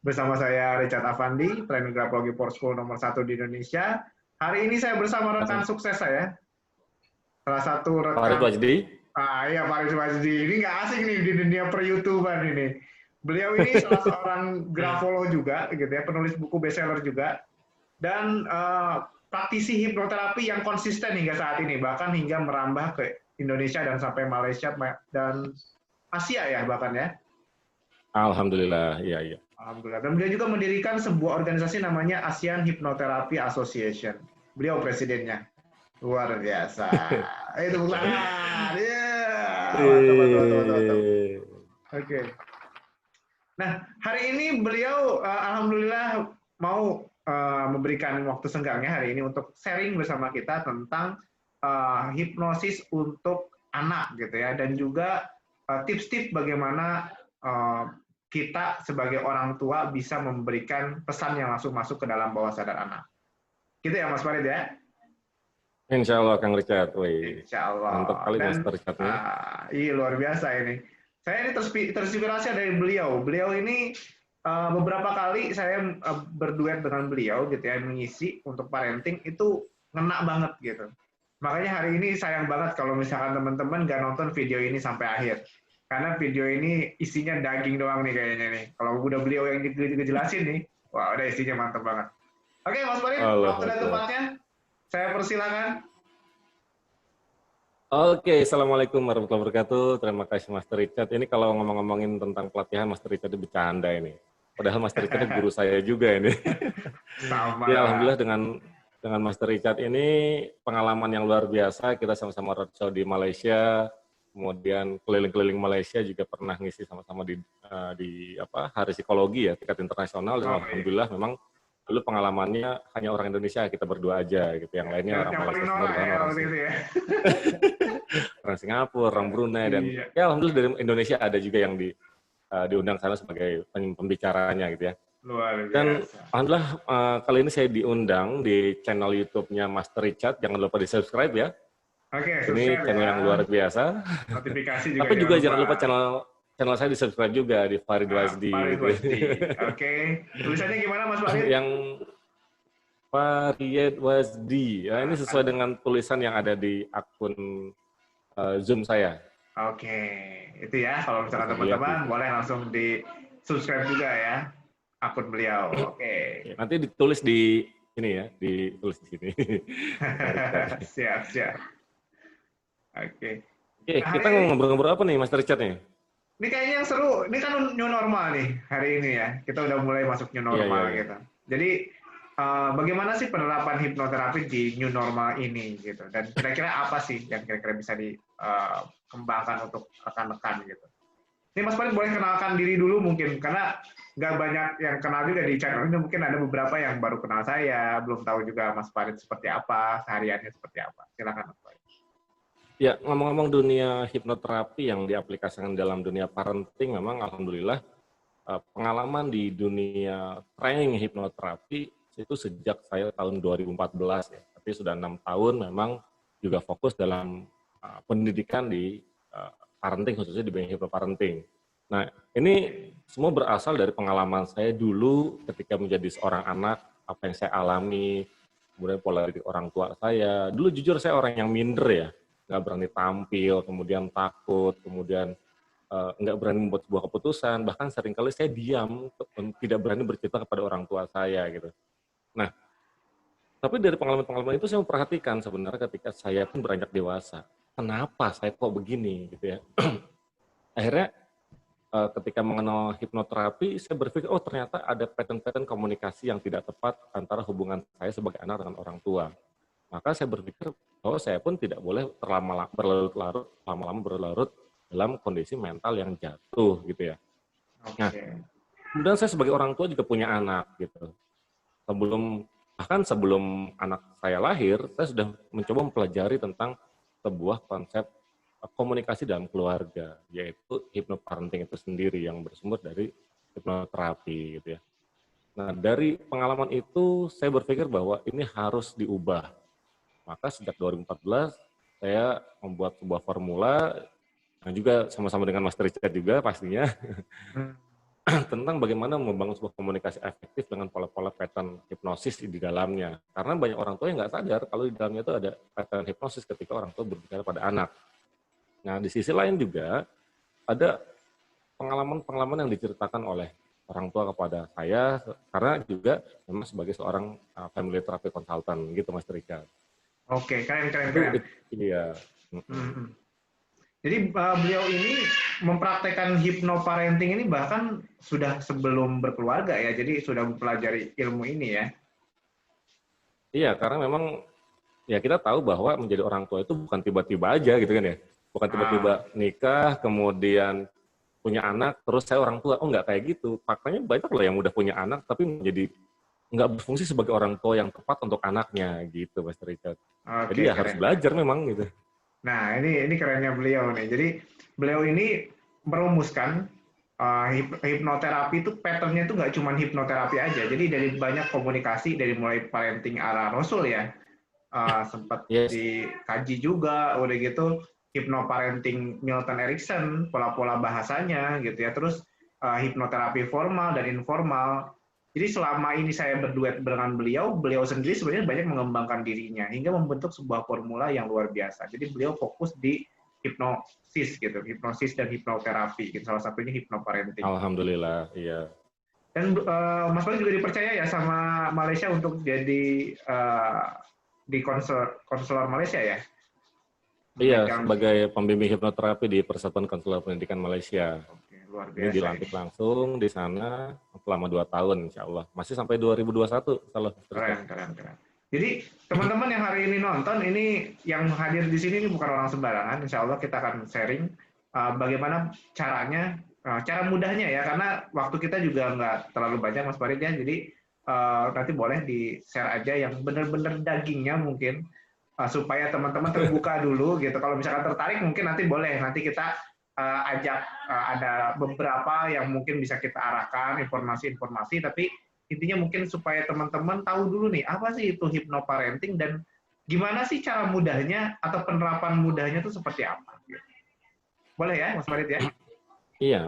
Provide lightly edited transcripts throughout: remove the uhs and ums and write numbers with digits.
Bersama saya Richard Afandi, trainer grafologi Power nomor 1 di Indonesia. Hari ini saya bersama rekan sukses saya. Salah satu Farid rekan... Wajdi. Iya, Farid Wajdi. Ini nggak asing nih di dunia per-YouTuber ini. Beliau ini salah seorang grafolog juga, gitu ya, penulis buku bestseller juga. Dan praktisi hipnoterapi yang konsisten hingga saat ini, bahkan hingga merambah ke Indonesia dan sampai Malaysia dan Asia ya bahkan ya. Alhamdulillah, iya. Alhamdulillah. Dan beliau juga mendirikan sebuah organisasi namanya ASEAN Hypnotherapy Association. Beliau presidennya. Luar biasa. Itu bukan. Mantap. Oke. Nah, hari ini beliau alhamdulillah mau memberikan waktu senggangnya hari ini untuk sharing bersama kita tentang hipnosis untuk anak gitu ya, dan juga tips-tips bagaimana kita sebagai orang tua bisa memberikan pesan yang langsung masuk ke dalam bawah sadar anak. Gitu ya Mas Farid ya? Insya Allah Kang Richard. Insya Allah. Mantap kali Master Richard. Iya luar biasa ini. Saya ini terinspirasi dari beliau. Beliau ini beberapa kali saya berduet dengan beliau gitu ya, mengisi untuk parenting itu ngena banget gitu. Makanya hari ini sayang banget kalau misalkan teman-teman nggak nonton video ini sampai akhir. Karena video ini isinya daging doang nih kayaknya nih. Kalau udah beliau yang jelasin nih, wah udah isinya mantap banget. Oke Mas Farid, waktu dan tempatnya saya persilakan. Oke, Assalamualaikum warahmatullahi wabarakatuh. Terima kasih Master Richard. Ini kalau ngomong-ngomongin tentang pelatihan, Master Richard itu bercanda ini. Padahal Master Richard guru saya juga ini. Sama. Ya, alhamdulillah dengan Master Richard ini pengalaman yang luar biasa. Kita sama-sama roadshow di Malaysia, kemudian keliling-keliling Malaysia juga pernah ngisi sama-sama di Hari Psikologi ya, tingkat internasional. Dan alhamdulillah memang dulu pengalamannya hanya orang Indonesia, kita berdua aja gitu. Yang lainnya orang Malaysia semua, orang Singapura, orang Brunei, dan ya alhamdulillah dari Indonesia ada juga yang diundang sana sebagai pembicaranya gitu ya. Luar biasa. Dan alhamdulillah kali ini saya diundang di channel YouTube-nya Master Richard. Jangan lupa di-subscribe ya. Oke, ini channel yang luar biasa. Notifikasi juga. Tapi juga jangan lupa channel saya di-subscribe juga di Farid Wajdi. Farid Wajdi. Oke. Tulisannya gimana Mas Farid? Yang Farid Wajdi. Ya, ini sesuai dengan tulisan yang ada di akun Zoom saya. Oke. Itu ya, kalau misalkan teman-teman boleh langsung di-subscribe juga ya akun beliau. Oke. Nanti ditulis di ini ya, ditulis di sini. Siap. Oke. Kita ngobrol-ngobrol apa nih Mas Richard nih? Ini kayaknya yang seru, ini kan new normal nih hari ini ya. Kita udah mulai masuk new normal gitu. Jadi bagaimana sih penerapan hipnoterapi di new normal ini gitu? Dan kira-kira apa sih yang kira-kira bisa dikembangkan untuk rekan-rekan gitu? Ini Mas Farid boleh kenalkan diri dulu mungkin, karena nggak banyak yang kenal juga di channel ini. Mungkin ada beberapa yang baru kenal saya, belum tahu juga Mas Farid seperti apa, sehariannya seperti apa. Silakan Mas Farid. Ya, ngomong-ngomong dunia hipnoterapi yang diaplikasikan dalam dunia parenting, memang alhamdulillah pengalaman di dunia training hipnoterapi itu sejak saya tahun 2014 ya. Tapi sudah 6 tahun memang juga fokus dalam pendidikan di parenting, khususnya di bidang hipnoparenting. Nah, ini semua berasal dari pengalaman saya dulu ketika menjadi seorang anak, apa yang saya alami, kemudian pola didik orang tua saya. Dulu jujur saya orang yang minder ya, nggak berani tampil, kemudian takut, kemudian nggak berani membuat sebuah keputusan, bahkan seringkali saya diam, tidak berani bercerita kepada orang tua saya gitu. Nah, tapi dari pengalaman-pengalaman itu saya memperhatikan sebenarnya ketika saya pun beranjak dewasa, kenapa saya kok begini gitu ya. Akhirnya ketika mengenal hipnoterapi, saya berpikir, oh ternyata ada pattern-pattern komunikasi yang tidak tepat antara hubungan saya sebagai anak dengan orang tua. Maka saya berpikir bahwa saya pun tidak boleh lama-lama berlarut dalam kondisi mental yang jatuh gitu ya. Nah, kemudian saya sebagai orang tua juga punya anak gitu. Sebelum anak saya lahir, saya sudah mencoba mempelajari tentang sebuah konsep komunikasi dalam keluarga, yaitu hipnoparenting itu sendiri yang bersumber dari hipnoterapi gitu ya. Nah, dari pengalaman itu saya berpikir bahwa ini harus diubah. Maka sejak 2014 saya membuat sebuah formula yang juga sama-sama dengan Mas Richard juga pastinya. tentang bagaimana membangun sebuah komunikasi efektif dengan pola-pola pattern hipnosis di dalamnya. Karena banyak orang tua yang nggak sadar kalau di dalamnya itu ada pattern hipnosis ketika orang tua berbicara pada anak. Nah, di sisi lain juga ada pengalaman-pengalaman yang diceritakan oleh orang tua kepada saya, karena juga memang sebagai seorang family therapy consultant gitu, Mas Rika. Oke, keren. Iya. Hmm. Jadi beliau ini mempraktekkan hypnoparenting ini bahkan sudah sebelum berkeluarga ya, jadi sudah mempelajari ilmu ini ya. Iya, karena memang ya kita tahu bahwa menjadi orang tua itu bukan tiba-tiba aja gitu kan ya. Bukan tiba-tiba nikah, kemudian punya anak, terus saya orang tua. Oh, nggak kayak gitu. Faktanya banyak loh yang udah punya anak, tapi menjadi nggak berfungsi sebagai orang tua yang tepat untuk anaknya gitu, Mas Richard. Jadi Oke, ya harus belajar memang gitu. Nah, ini kerennya beliau nih. Jadi beliau ini merumuskan hipnoterapi itu patternnya itu nggak cuma hipnoterapi aja. Jadi dari banyak komunikasi, dari mulai parenting ala Rasul ya, sempat Yes. dikaji juga, udah gitu hipnoparenting Milton Erickson, pola-pola bahasanya gitu ya. Terus hipnoterapi formal dan informal. Jadi selama ini saya berduet dengan beliau sendiri sebenarnya banyak mengembangkan dirinya hingga membentuk sebuah formula yang luar biasa. Jadi beliau fokus di hipnosis gitu, hipnosis dan hipnoterapi. Gitu. Salah satunya hipnoparenting. Alhamdulillah, iya. Dan Mas Bali juga dipercaya ya sama Malaysia untuk jadi di konselor Malaysia ya? Iya, Memegang. sebagai pembimbing hipnoterapi di Persatuan Konselor Pendidikan Malaysia. Oke, luar Ini biasa dilantik ini. langsung di sana selama 2 tahun, insya Allah. Masih sampai 2021, kalau Keren. Jadi teman-teman yang hari ini nonton, ini yang hadir di sini ini bukan orang sembarangan. Insya Allah kita akan sharing bagaimana caranya, cara mudahnya ya, karena waktu kita juga nggak terlalu banyak Mas Farid ya. Jadi nanti boleh di-share aja yang benar-benar dagingnya mungkin, supaya teman-teman terbuka dulu gitu. Kalau misalkan tertarik mungkin nanti boleh, nanti kita ajak ada beberapa yang mungkin bisa kita arahkan informasi-informasi, tapi intinya mungkin supaya teman-teman tahu dulu nih apa sih itu hypnoparenting dan gimana sih cara mudahnya atau penerapan mudahnya itu seperti apa. Boleh ya Mas Farid ya? Iya,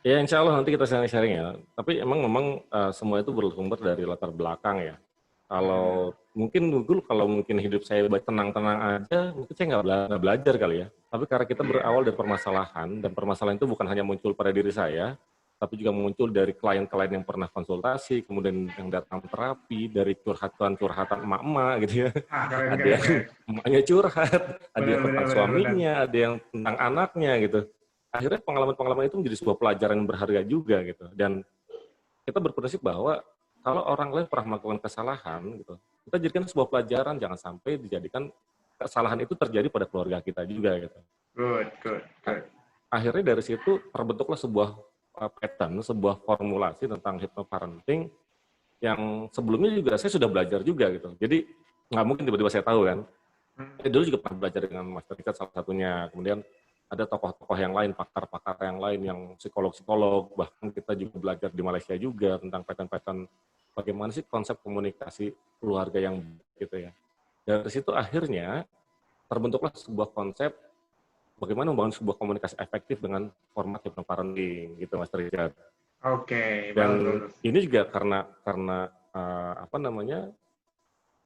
ya insya Allah nanti kita sharing-sharing ya. Tapi memang semua itu bersumber dari latar belakang ya. Kalau mungkin hidup saya tenang-tenang aja, mungkin saya nggak belajar kali ya. Tapi karena kita berawal dari permasalahan, dan permasalahan itu bukan hanya muncul pada diri saya, tapi juga muncul dari klien-klien yang pernah konsultasi, kemudian yang datang terapi, dari curhatan emak-emak gitu ya. Ada yang emaknya curhat, ada yang tentang suaminya, ada yang tentang anaknya gitu. Akhirnya pengalaman-pengalaman itu menjadi sebuah pelajaran yang berharga juga gitu. Dan kita berprinsip bahwa kalau orang lain pernah melakukan kesalahan gitu, kita jadikan sebuah pelajaran, jangan sampai dijadikan kesalahan itu terjadi pada keluarga kita juga gitu. Good. Akhirnya dari situ terbentuklah sebuah pattern, sebuah formulasi tentang hypnoparenting yang sebelumnya juga saya sudah belajar juga gitu. Jadi nggak mungkin tiba-tiba saya tahu kan. Dulu juga pernah belajar dengan Master Richard salah satunya. Kemudian ada tokoh-tokoh yang lain, pakar-pakar yang lain, yang psikolog-psikolog, bahkan kita juga belajar di Malaysia juga tentang pattern-pattern bagaimana sih konsep komunikasi keluarga yang gitu ya. Dari situ akhirnya terbentuklah sebuah konsep bagaimana membangun sebuah komunikasi efektif dengan format hypnoparenting gitu Mas Richard. Oke, Dan bagus. ini juga karena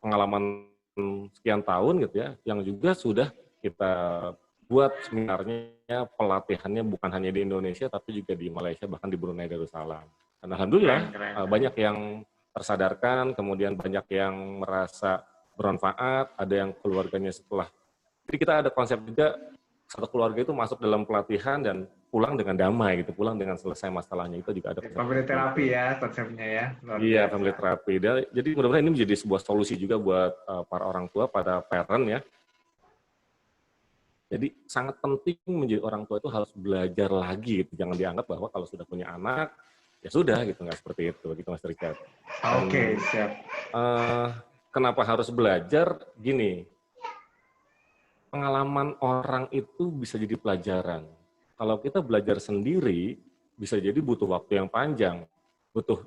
pengalaman sekian tahun gitu ya, yang juga sudah kita buat seminarnya, pelatihannya bukan hanya di Indonesia, tapi juga di Malaysia, bahkan di Brunei Darussalam. Dan alhamdulillah banyak yang tersadarkan, kemudian banyak yang merasa bermanfaat, ada yang keluarganya setelah. Jadi kita ada konsep juga, satu keluarga itu masuk dalam pelatihan dan pulang dengan damai gitu, pulang dengan selesai masalahnya, itu juga ada konsep. Family terapi ya konsepnya ya. Iya, family terapi. Jadi mudah-mudahan ini menjadi sebuah solusi juga buat para orang tua, pada parent ya. Jadi sangat penting menjadi orang tua itu harus belajar lagi gitu. Jangan dianggap bahwa kalau sudah punya anak, ya sudah gitu, nggak seperti itu gitu Mas Richard. Oke, siap. Kenapa harus belajar? Gini, pengalaman orang itu bisa jadi pelajaran. Kalau kita belajar sendiri, bisa jadi butuh waktu yang panjang.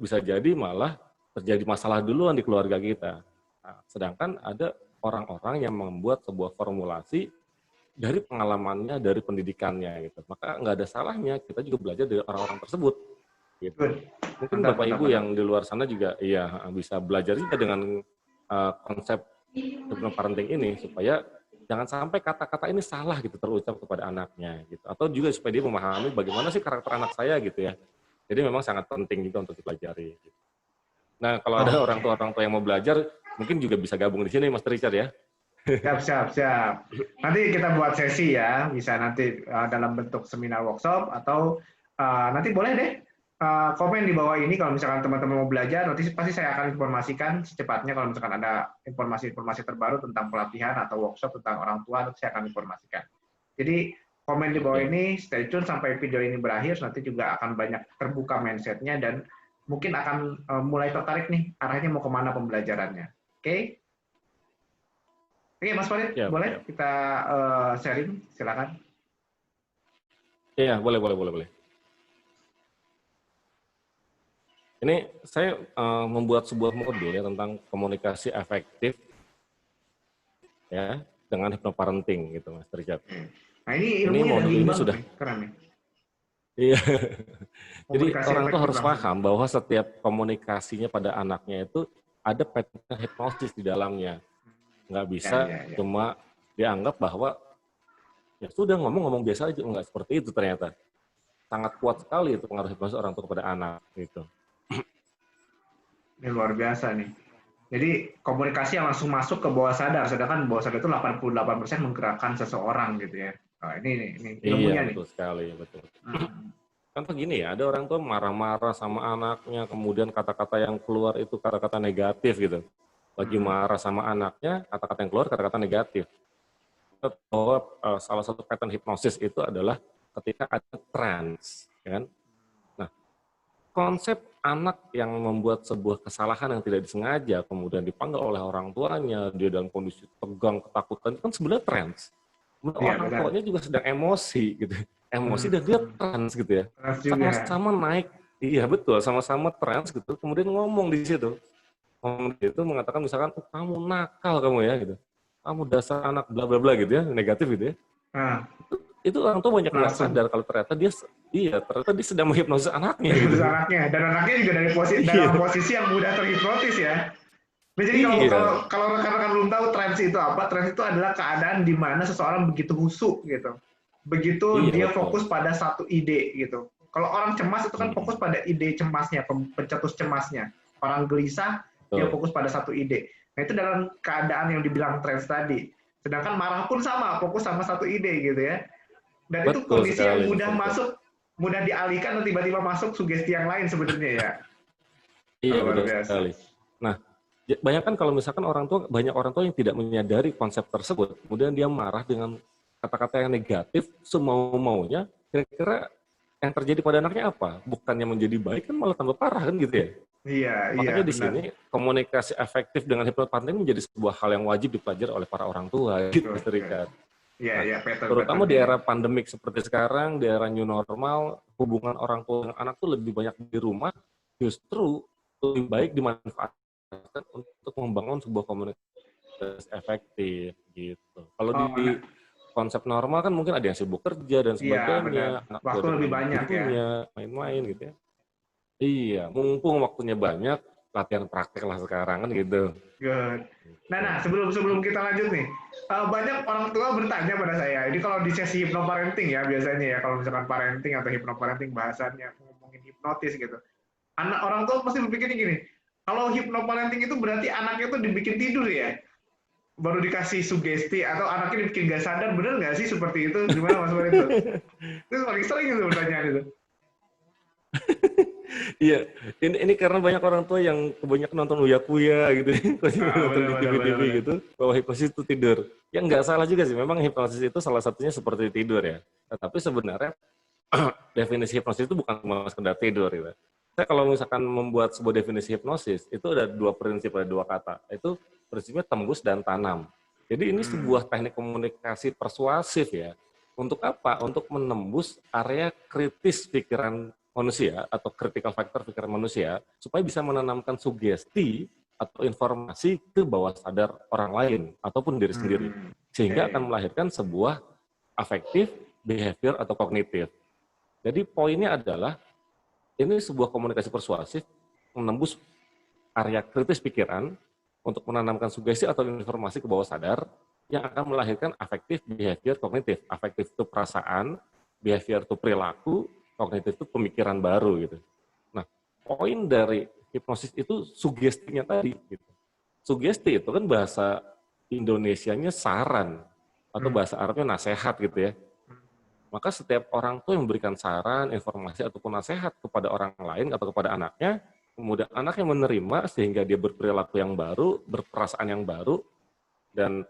Bisa jadi malah terjadi masalah duluan di keluarga kita. Nah, sedangkan ada orang-orang yang membuat sebuah formulasi dari pengalamannya, dari pendidikannya gitu. Maka nggak ada salahnya kita juga belajar dari orang-orang tersebut. gitu. Good. Mungkin Mantap, Bapak mantap, Ibu mantap. yang di luar sana juga iya bisa belajar juga dengan konsep hypnoparenting ini supaya jangan sampai kata-kata ini salah gitu terucap kepada anaknya gitu. Atau juga supaya dia memahami bagaimana sih karakter anak saya gitu ya. Jadi memang sangat penting juga untuk dipelajari. Gitu. Nah, kalau ada orang Oke. tua yang mau belajar, mungkin juga bisa gabung di sini Mas Richard ya. Siap, siap, siap. Nanti kita buat sesi ya, bisa nanti dalam bentuk seminar workshop atau nanti boleh deh komen di bawah ini kalau misalkan teman-teman mau belajar, nanti pasti saya akan informasikan secepatnya kalau misalkan ada informasi-informasi terbaru tentang pelatihan atau workshop tentang orang tua, nanti saya akan informasikan. Jadi komen di bawah Oke. ini, stay tune sampai video ini berakhir, nanti juga akan banyak terbuka mindset-nya dan mungkin akan mulai tertarik nih arahnya mau kemana pembelajarannya. Oke? Oke, Mas Farid, Siap, boleh siap. kita sharing? Silakan. Iya, boleh. Ini saya membuat sebuah modul ya tentang komunikasi efektif ya dengan hypnoparenting gitu Mas Richard. Nah, ini Ini ilmunya modul daging ini banget sudah nih, keren nih. iya. Jadi Komunikasi orang tuh efektif harus langsung. paham bahwa setiap komunikasinya pada anaknya itu ada pattern hipnosis di dalamnya. Nggak Ya, bisa ya, ya. cuma dianggap bahwa ya sudah ngomong biasa aja, nggak seperti itu ternyata. Sangat kuat sekali itu pengaruh hipnosis orang tua kepada anak gitu. Ini luar biasa nih. Jadi komunikasi yang langsung masuk ke bawah sadar, sedangkan bawah sadar itu 88% menggerakkan seseorang gitu ya. Nah, ini Iya, ilmunya nih. betul sekali, betul. Hmm. Contoh gini ya, ada orang tua marah-marah sama anaknya, kemudian kata-kata yang keluar itu kata-kata negatif gitu. Lagi Hmm. marah sama anaknya, kata-kata yang keluar kata-kata negatif. Bahwa salah satu pattern hipnosis itu adalah ketika ada trance, ya kan? Nah, konsep anak yang membuat sebuah kesalahan yang tidak disengaja, kemudian dipanggil oleh orang tuanya, dia dalam kondisi tegang, ketakutan, itu kan sebenarnya trance. Iya, Orang benar. tuanya juga sedang emosi gitu, emosi dan dia Hmm. trans gitu ya, Keras juga. sama-sama naik, iya betul, sama-sama trans gitu, kemudian ngomong di situ, itu mengatakan misalkan, oh, kamu nakal kamu ya gitu, kamu dasar anak bla bla bla gitu ya, negatif gitu ya, Nah, itu orang tua banyak nggak langsung. sadar kalau ternyata dia sedang menghipnosis anaknya gitu. Terus anaknya, dan anaknya juga dari dalam Iya, posisi yang mudah terhipnotis ya. Nah, jadi kalau kalau iya, kalau rekan-rekan belum tahu trans itu apa, trans itu adalah keadaan di mana seseorang begitu husuk gitu. Begitu iya dia betul. fokus pada satu ide gitu. Kalau orang cemas itu kan fokus Mm-mm. pada ide cemasnya, pencetus cemasnya. Orang gelisah dia Betul, fokus pada satu ide. Nah, itu dalam keadaan yang dibilang trans tadi. Sedangkan marah pun sama, fokus sama satu ide gitu ya. Dan itu betul kondisi sekali yang Mas mudah Richard. masuk, mudah dialihkan dan tiba-tiba masuk sugesti yang lain sebenarnya ya. Iya Luar betul biasa. sekali. Nah, banyak kan kalau misalkan banyak orang tua yang tidak menyadari konsep tersebut, kemudian dia marah dengan kata-kata yang negatif, semau-maunya, kira-kira yang terjadi pada anaknya apa? Bukannya menjadi baik kan malah tambah parah kan gitu ya. Iya, iya, Makanya di benar. sini komunikasi efektif dengan hipnoparenting menjadi sebuah hal yang wajib dipelajari oleh para orang tua gitu Good, good. serikat. Iya, Nah, iya, terutama pattern-patternnya di ya. era pandemik seperti sekarang, di era new normal, hubungan orang tua dan anak tuh lebih banyak di rumah, justru lebih baik dimanfaatkan untuk membangun sebuah komunikasi efektif gitu. Kalau Oh, di konsep normal kan mungkin ada yang sibuk kerja dan iya, benar. sebagainya, anak juga Waktu lebih dengan banyak ya. gurunya, main-main gitu ya. Iya, mumpung waktunya banyak, latihan praktek lah sekarang kan gitu. Good. Gitu. Nah, sebelum sebelum kita lanjut nih, banyak orang tua bertanya pada saya. Ini kalau di sesi hipnoparenting ya biasanya ya, kalau misalkan parenting atau hipnoparenting bahasannya ngomongin hipnotis gitu. Anak orang tua pasti berpikir gini, kalau hipnoparenting itu berarti anaknya tuh dibikin tidur ya, baru dikasih sugesti atau anaknya dibikin gak sadar, bener nggak sih seperti itu? Gimana Mas Farid itu? Itu paling sering itu pertanyaan itu. Iya, ini karena banyak orang tua yang kebanyakan nonton Uya-Kuya gitu, nonton Benar, di benar, benar, TV-TV benar. gitu, bahwa hipnosis itu tidur. Yang nggak salah juga sih, memang hipnosis itu salah satunya seperti tidur ya. Tetapi sebenarnya definisi hipnosis itu bukan cuma sekedar tidur gitu. Saya kalau misalkan membuat sebuah definisi hipnosis, itu ada dua prinsip, ada dua kata. Itu prinsipnya tembus dan tanam. Jadi ini Hmm. sebuah teknik komunikasi persuasif ya. Untuk apa? Untuk menembus area kritis pikiran manusia atau critical factor pikiran manusia supaya bisa menanamkan sugesti atau informasi ke bawah sadar orang lain ataupun diri sendiri. Hmm. Sehingga akan Okay. melahirkan sebuah afektif, behavior atau kognitif. Jadi poinnya adalah ini sebuah komunikasi persuasif menembus area kritis pikiran untuk menanamkan sugesti atau informasi ke bawah sadar yang akan melahirkan afektif behavior kognitif. Afektif itu perasaan, behavior itu perilaku, kognitif itu pemikiran baru gitu. Nah, poin dari hipnosis itu sugestinya tadi gitu. Sugesti itu kan bahasa Indonesianya saran atau bahasa Arabnya nasihat gitu ya. Maka setiap orang tua yang memberikan saran, informasi ataupun nasihat kepada orang lain atau kepada anaknya, kemudian anaknya menerima sehingga dia berperilaku yang baru, berperasaan yang baru, dan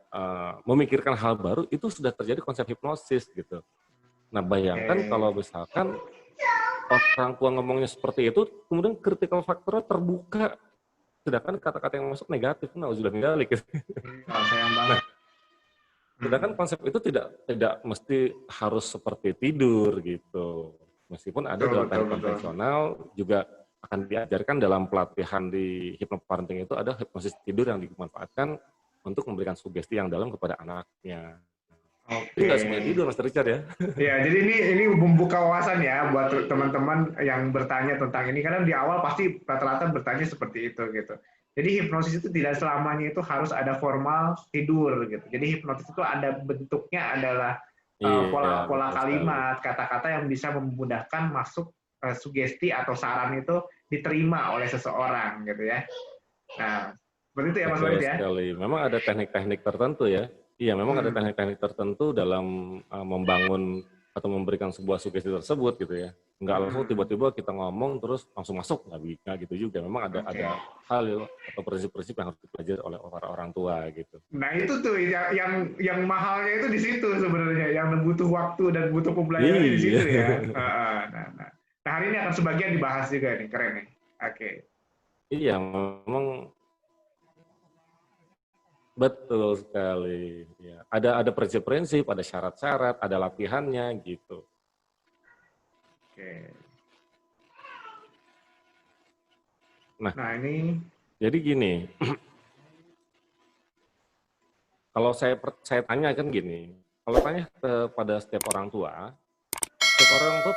memikirkan hal baru, itu sudah terjadi konsep hipnosis gitu. Nah, bayangkan kalau misalkan orang tua ngomongnya seperti itu, kemudian critical factor-nya terbuka, sedangkan kata-kata yang masuk negatif, nauzubillah min dzalik. Sayang banget. Sedangkan konsep itu tidak mesti harus seperti tidur gitu. Meskipun ada dalam teknik konvensional juga akan diajarkan dalam pelatihan di hypnoparenting itu ada hipnosis tidur yang dimanfaatkan untuk memberikan sugesti yang dalam kepada anaknya. Jadi nggak semuanya tidur, Mas Richard ya. Ya, jadi ini membuka wawasan ya buat teman-teman yang bertanya tentang ini, karena di awal pasti rata-rata bertanya seperti itu gitu. Jadi hipnosis itu tidak selamanya itu harus ada formal tidur gitu. Jadi hipnosis itu ada bentuknya adalah pola-pola kalimat, kata-kata yang bisa memudahkan masuk sugesti atau saran itu diterima oleh seseorang gitu ya. Nah, seperti itu ya Mas Walid ya. Sekali. Memang ada teknik-teknik tertentu ya. Iya, memang ada teknik-teknik tertentu dalam membangun atau memberikan sebuah sugesti tersebut gitu ya. Nggak langsung tiba-tiba kita ngomong terus langsung masuk, nggak gitu juga. Memang ada hal atau prinsip-prinsip yang harus dipelajari oleh orang tua gitu. Nah itu tuh yang mahalnya itu di situ sebenarnya, yang butuh waktu dan butuh pembelajaran di situ ya. Nah, hari ini akan sebagian dibahas juga nih, keren nih. Oke. Iya, memang betul sekali. Ya, ada prinsip-prinsip, ada syarat-syarat, ada latihannya gitu. Oke. Nah ini jadi gini, kalau saya tanya kan gini, kalau tanya kepada setiap orang tua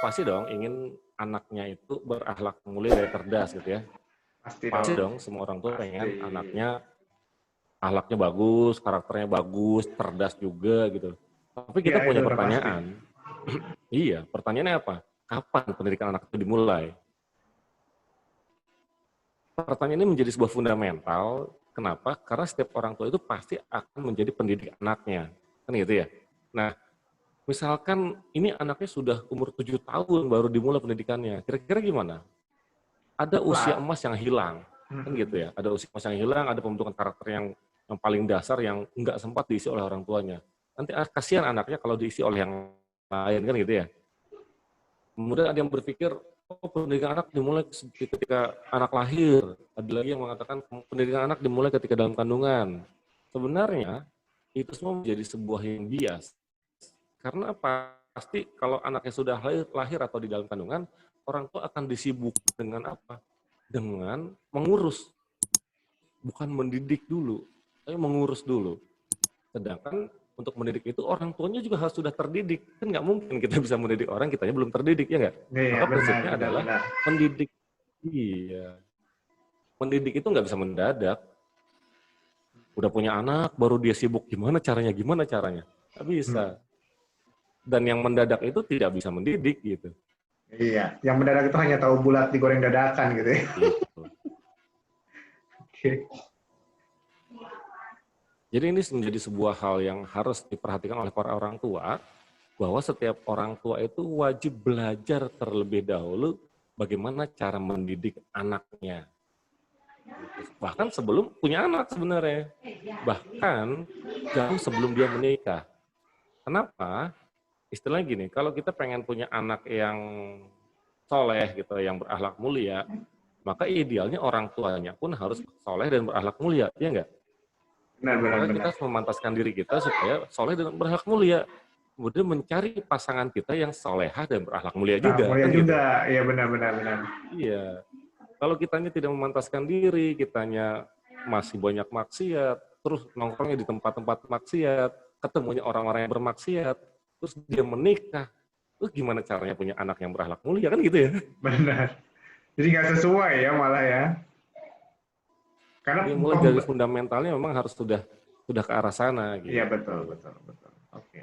pasti dong ingin anaknya itu berakhlak mulia dan cerdas gitu ya. Pasti dong, semua orang tua pengen anaknya akhlaknya bagus, karakternya bagus, cerdas juga gitu. Tapi kita punya pertanyaan. Iya, pertanyaannya apa? Kapan pendidikan anak itu dimulai? Pertanyaan ini menjadi sebuah fundamental. Kenapa? Karena setiap orang tua itu pasti akan menjadi pendidik anaknya. Kan gitu ya? Nah, misalkan ini anaknya sudah umur 7 tahun baru dimulai pendidikannya. Kira-kira gimana? Ada usia emas yang hilang. Kan gitu ya? Ada usia emas yang hilang, ada pembentukan karakter yang paling dasar yang nggak sempat diisi oleh orang tuanya. Nanti kasihan anaknya kalau diisi oleh yang lain, kan gitu ya. Kemudian ada yang berpikir, pendidikan anak dimulai ketika anak lahir. Ada lagi yang mengatakan pendidikan anak dimulai ketika dalam kandungan. Sebenarnya itu semua menjadi sebuah yang bias. Karena pasti kalau anaknya sudah lahir atau di dalam kandungan, orang tua akan disibukkan dengan apa? Dengan mengurus. Bukan mendidik dulu, tapi mengurus dulu. Sedangkan untuk mendidik itu orang tuanya juga harus sudah terdidik. Kan nggak mungkin kita bisa mendidik orang kitanya belum terdidik, ya nggak? Maka prinsipnya adalah mendidik. Iya. Mendidik itu nggak bisa mendadak. Udah punya anak, baru dia sibuk gimana caranya. Nggak bisa. Dan yang mendadak itu tidak bisa mendidik gitu. Iya, yang mendadak itu hanya tahu bulat digoreng dadakan gitu ya. Gitu. Oke. Jadi ini menjadi sebuah hal yang harus diperhatikan oleh para orang tua, bahwa setiap orang tua itu wajib belajar terlebih dahulu bagaimana cara mendidik anaknya. Bahkan sebelum punya anak sebenarnya. Bahkan jauh sebelum dia menikah. Kenapa? Istilahnya gini, kalau kita pengen punya anak yang soleh gitu, yang berakhlak mulia, maka idealnya orang tuanya pun harus soleh dan berakhlak mulia, ya enggak? Maka kita harus memantaskan diri kita supaya soleh dan berakhlak mulia. Kemudian mencari pasangan kita yang solehah dan berakhlak mulia juga. Mulia kan juga, gitu. Iya benar. Iya. Kalau kitanya tidak memantaskan diri, kitanya masih banyak maksiat, terus nongkrongnya di tempat-tempat maksiat, ketemunya orang-orang yang bermaksiat, terus dia menikah, gimana caranya punya anak yang berakhlak mulia, kan gitu ya? Benar. Jadi nggak sesuai ya malah ya. Karena Ya, mulai dari fundamentalnya memang harus sudah ke arah sana iya gitu. betul betul betul. Oke.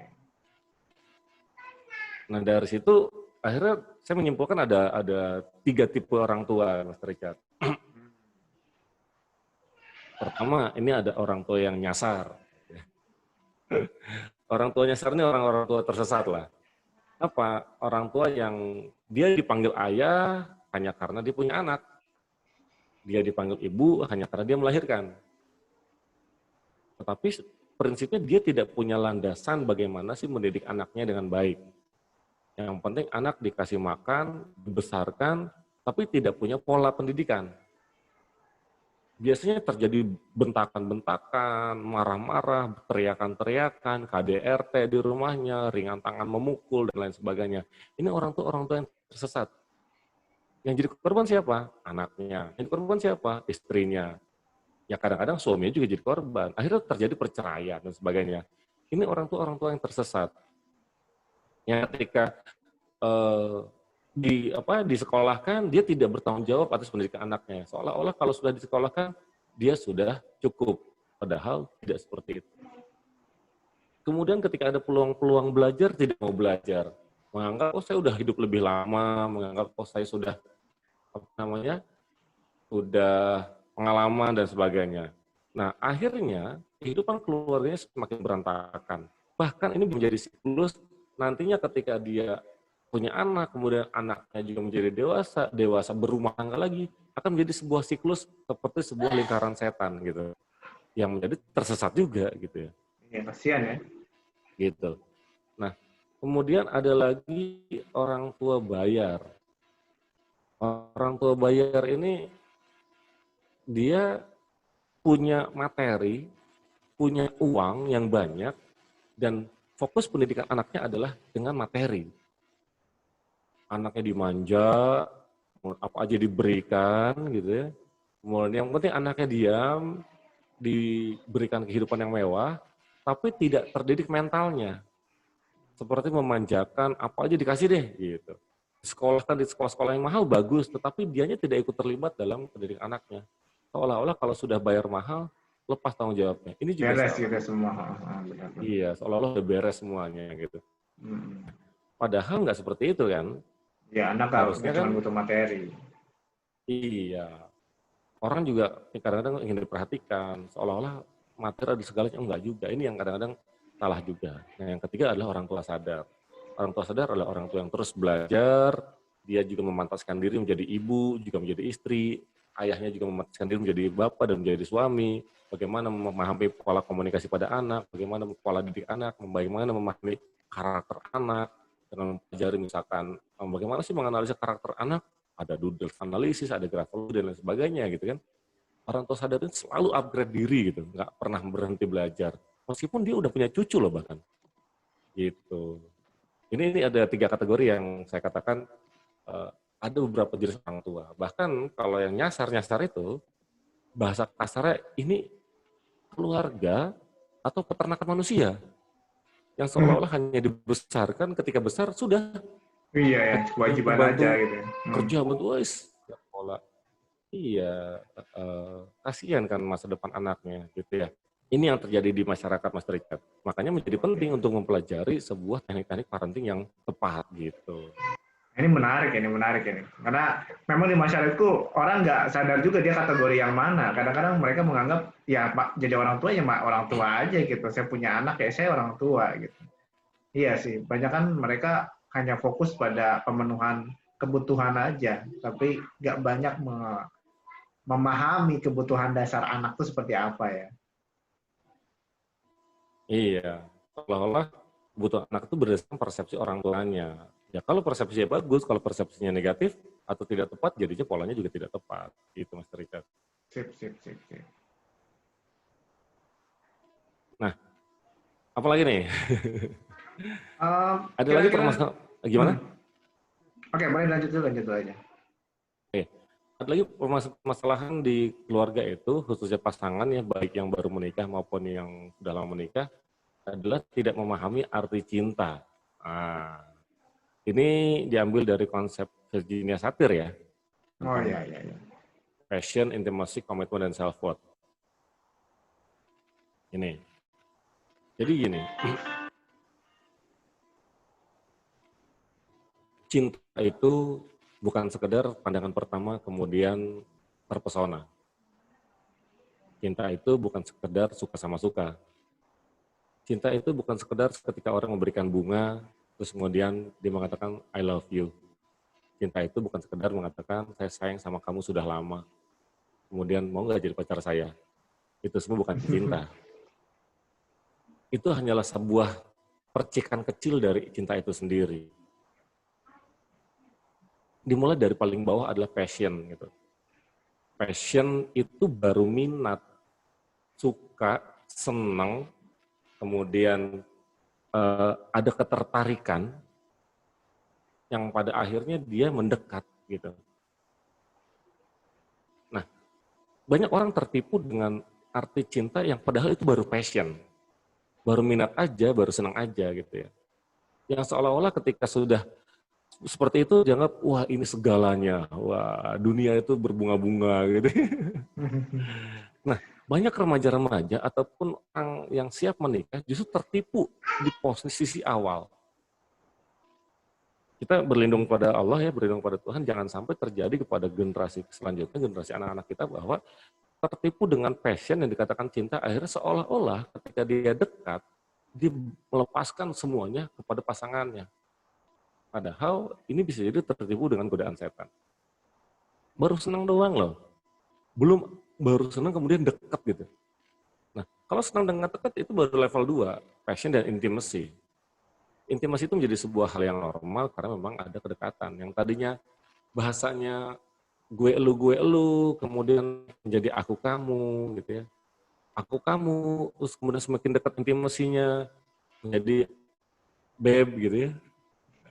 Nah dari situ akhirnya saya menyimpulkan ada 3 tipe orang tua, Mas Richard. Pertama, ini ada orang tua yang nyasar. Orang tua nyasar ini orang-orang tua tersesat lah. Apa? Orang tua yang dia dipanggil ayah hanya karena dia punya anak. Dia dipanggil ibu hanya karena dia melahirkan. Tetapi prinsipnya dia tidak punya landasan bagaimana sih mendidik anaknya dengan baik. Yang penting anak dikasih makan, dibesarkan, tapi tidak punya pola pendidikan. Biasanya terjadi bentakan-bentakan, marah-marah, teriakan-teriakan, KDRT di rumahnya, ringan tangan memukul, dan lain sebagainya. Ini orang tua yang tersesat. Yang jadi korban siapa? Anaknya. Yang jadi korban siapa? Istrinya. Ya kadang-kadang suaminya juga jadi korban. Akhirnya terjadi perceraian dan sebagainya. Ini orang tua yang tersesat. Yang ketika disekolahkan, dia tidak bertanggung jawab atas pendidikan anaknya. Seolah-olah kalau sudah disekolahkan, dia sudah cukup. Padahal tidak seperti itu. Kemudian ketika ada peluang-peluang belajar, tidak mau belajar. Menganggap, oh saya sudah hidup lebih lama, menganggap, oh saya sudah, sudah pengalaman dan sebagainya. Nah, akhirnya kehidupan keluarganya semakin berantakan. Bahkan ini menjadi siklus nantinya ketika dia punya anak, kemudian anaknya juga menjadi dewasa berumah tangga lagi, akan menjadi sebuah siklus seperti sebuah lingkaran setan gitu, yang menjadi tersesat juga gitu ya. Iya, kasihan ya. Gitu. Nah, kemudian ada lagi orang tua bayar. Orang tua bayar ini dia punya materi, punya uang yang banyak, dan fokus pendidikan anaknya adalah dengan materi. Anaknya dimanja, apa aja diberikan gitu ya. Kemudian yang penting anaknya diam, diberikan kehidupan yang mewah, tapi tidak terdidik mentalnya. Seperti memanjakan, apa aja dikasih deh gitu. Sekolahkan di sekolah-sekolah yang mahal bagus, tetapi dianya tidak ikut terlibat dalam pendidikan anaknya. Seolah-olah kalau sudah bayar mahal, lepas tanggung jawabnya. Ini juga Beres salah. gitu semua. Benar. Iya, seolah-olah udah beres semuanya gitu. Padahal nggak seperti itu kan. Ya, anak Harusnya cuma kan, butuh materi. iya. Orang juga kadang-kadang ingin diperhatikan, seolah-olah materi ada segalanya, enggak juga. Ini yang kadang-kadang salah juga. Nah, yang ketiga adalah orang tua sadar. Orang tua sadar adalah orang tua yang terus belajar, dia juga memantaskan diri menjadi ibu, juga menjadi istri, ayahnya juga memantaskan diri menjadi bapak dan menjadi suami, bagaimana memahami pola komunikasi pada anak, bagaimana pola didik anak, bagaimana memahami karakter anak, dengan mempelajari misalkan bagaimana sih menganalisa karakter anak, ada doodle analisis, ada grafologi dan lain sebagainya gitu kan. Orang tua sadar itu selalu upgrade diri gitu, nggak pernah berhenti belajar. Meskipun dia udah punya cucu loh bahkan. Gitu. Ini ada 3 kategori yang saya katakan ada beberapa jenis orang tua. Bahkan kalau yang nyasar itu, bahasa kasarnya ini keluarga atau peternakan manusia. Yang seolah-olah hanya dibesarkan ketika besar, sudah. Iya ya, kewajiban aja gitu. Kerja bantu pola. Iya, kasihan kan masa depan anaknya gitu ya. Ini yang terjadi di masyarakat, Mas Richard. Makanya menjadi penting untuk mempelajari sebuah teknik-teknik parenting yang tepat gitu. Ini menarik ini. Karena memang di masyarakatku orang nggak sadar juga dia kategori yang mana. Kadang-kadang mereka menganggap ya Pak jadi orang tua ya orang tua aja gitu. Saya punya anak ya saya orang tua gitu. Iya sih, banyak kan mereka hanya fokus pada pemenuhan kebutuhan aja, tapi nggak banyak memahami kebutuhan dasar anak itu seperti apa ya. Iya, seolah-olah kebutuhan anak itu berdasarkan persepsi orang tuanya. Ya kalau persepsinya bagus, kalau persepsinya negatif atau tidak tepat, jadinya polanya juga tidak tepat. Gitu Mas Richard. Sip. Nah, apa lagi nih? Ada lagi permasalahan, gimana? Oke, boleh lanjut dulu aja. Oke. Ada lagi permasalahan di keluarga itu, khususnya pasangan ya, baik yang baru menikah maupun yang sudah lama menikah, adalah tidak memahami arti cinta. Nah, ini diambil dari konsep Virginia Satir ya. Oh tentang iya, iya, iya. passion, intimacy, commitment, dan self-worth. Ini. Jadi gini, cinta itu bukan sekedar pandangan pertama kemudian terpesona. Cinta itu bukan sekedar suka sama suka. Cinta itu bukan sekedar ketika orang memberikan bunga, terus kemudian dia mengatakan I love you. Cinta itu bukan sekedar mengatakan saya sayang sama kamu sudah lama. Kemudian mau nggak jadi pacar saya. Itu semua bukan cinta. Itu hanyalah sebuah percikan kecil dari cinta itu sendiri. Dimulai dari paling bawah adalah passion gitu. Passion itu baru minat, suka, senang, kemudian ada ketertarikan yang pada akhirnya dia mendekat gitu. Nah, banyak orang tertipu dengan arti cinta yang padahal itu baru passion, baru minat aja, baru senang aja gitu ya. Yang seolah-olah ketika sudah seperti itu dianggap wah ini segalanya, wah dunia itu berbunga-bunga gitu. Nah, banyak remaja-remaja ataupun orang yang siap menikah justru tertipu di posisi awal. Kita berlindung pada Allah ya, berlindung pada Tuhan, jangan sampai terjadi kepada generasi selanjutnya, generasi anak-anak kita bahwa tertipu dengan passion yang dikatakan cinta, akhirnya seolah-olah ketika dia dekat, dia melepaskan semuanya kepada pasangannya. Padahal ini bisa jadi tertipu dengan godaan setan. Baru senang doang loh. Belum baru senang kemudian dekat gitu. Nah, kalau senang dengan dekat itu baru level 2, passion dan intimacy. Intimacy itu menjadi sebuah hal yang normal karena memang ada kedekatan. Yang tadinya bahasanya gue elu, kemudian menjadi aku kamu gitu ya. Aku kamu, terus kemudian semakin dekat intimasinya menjadi babe gitu ya.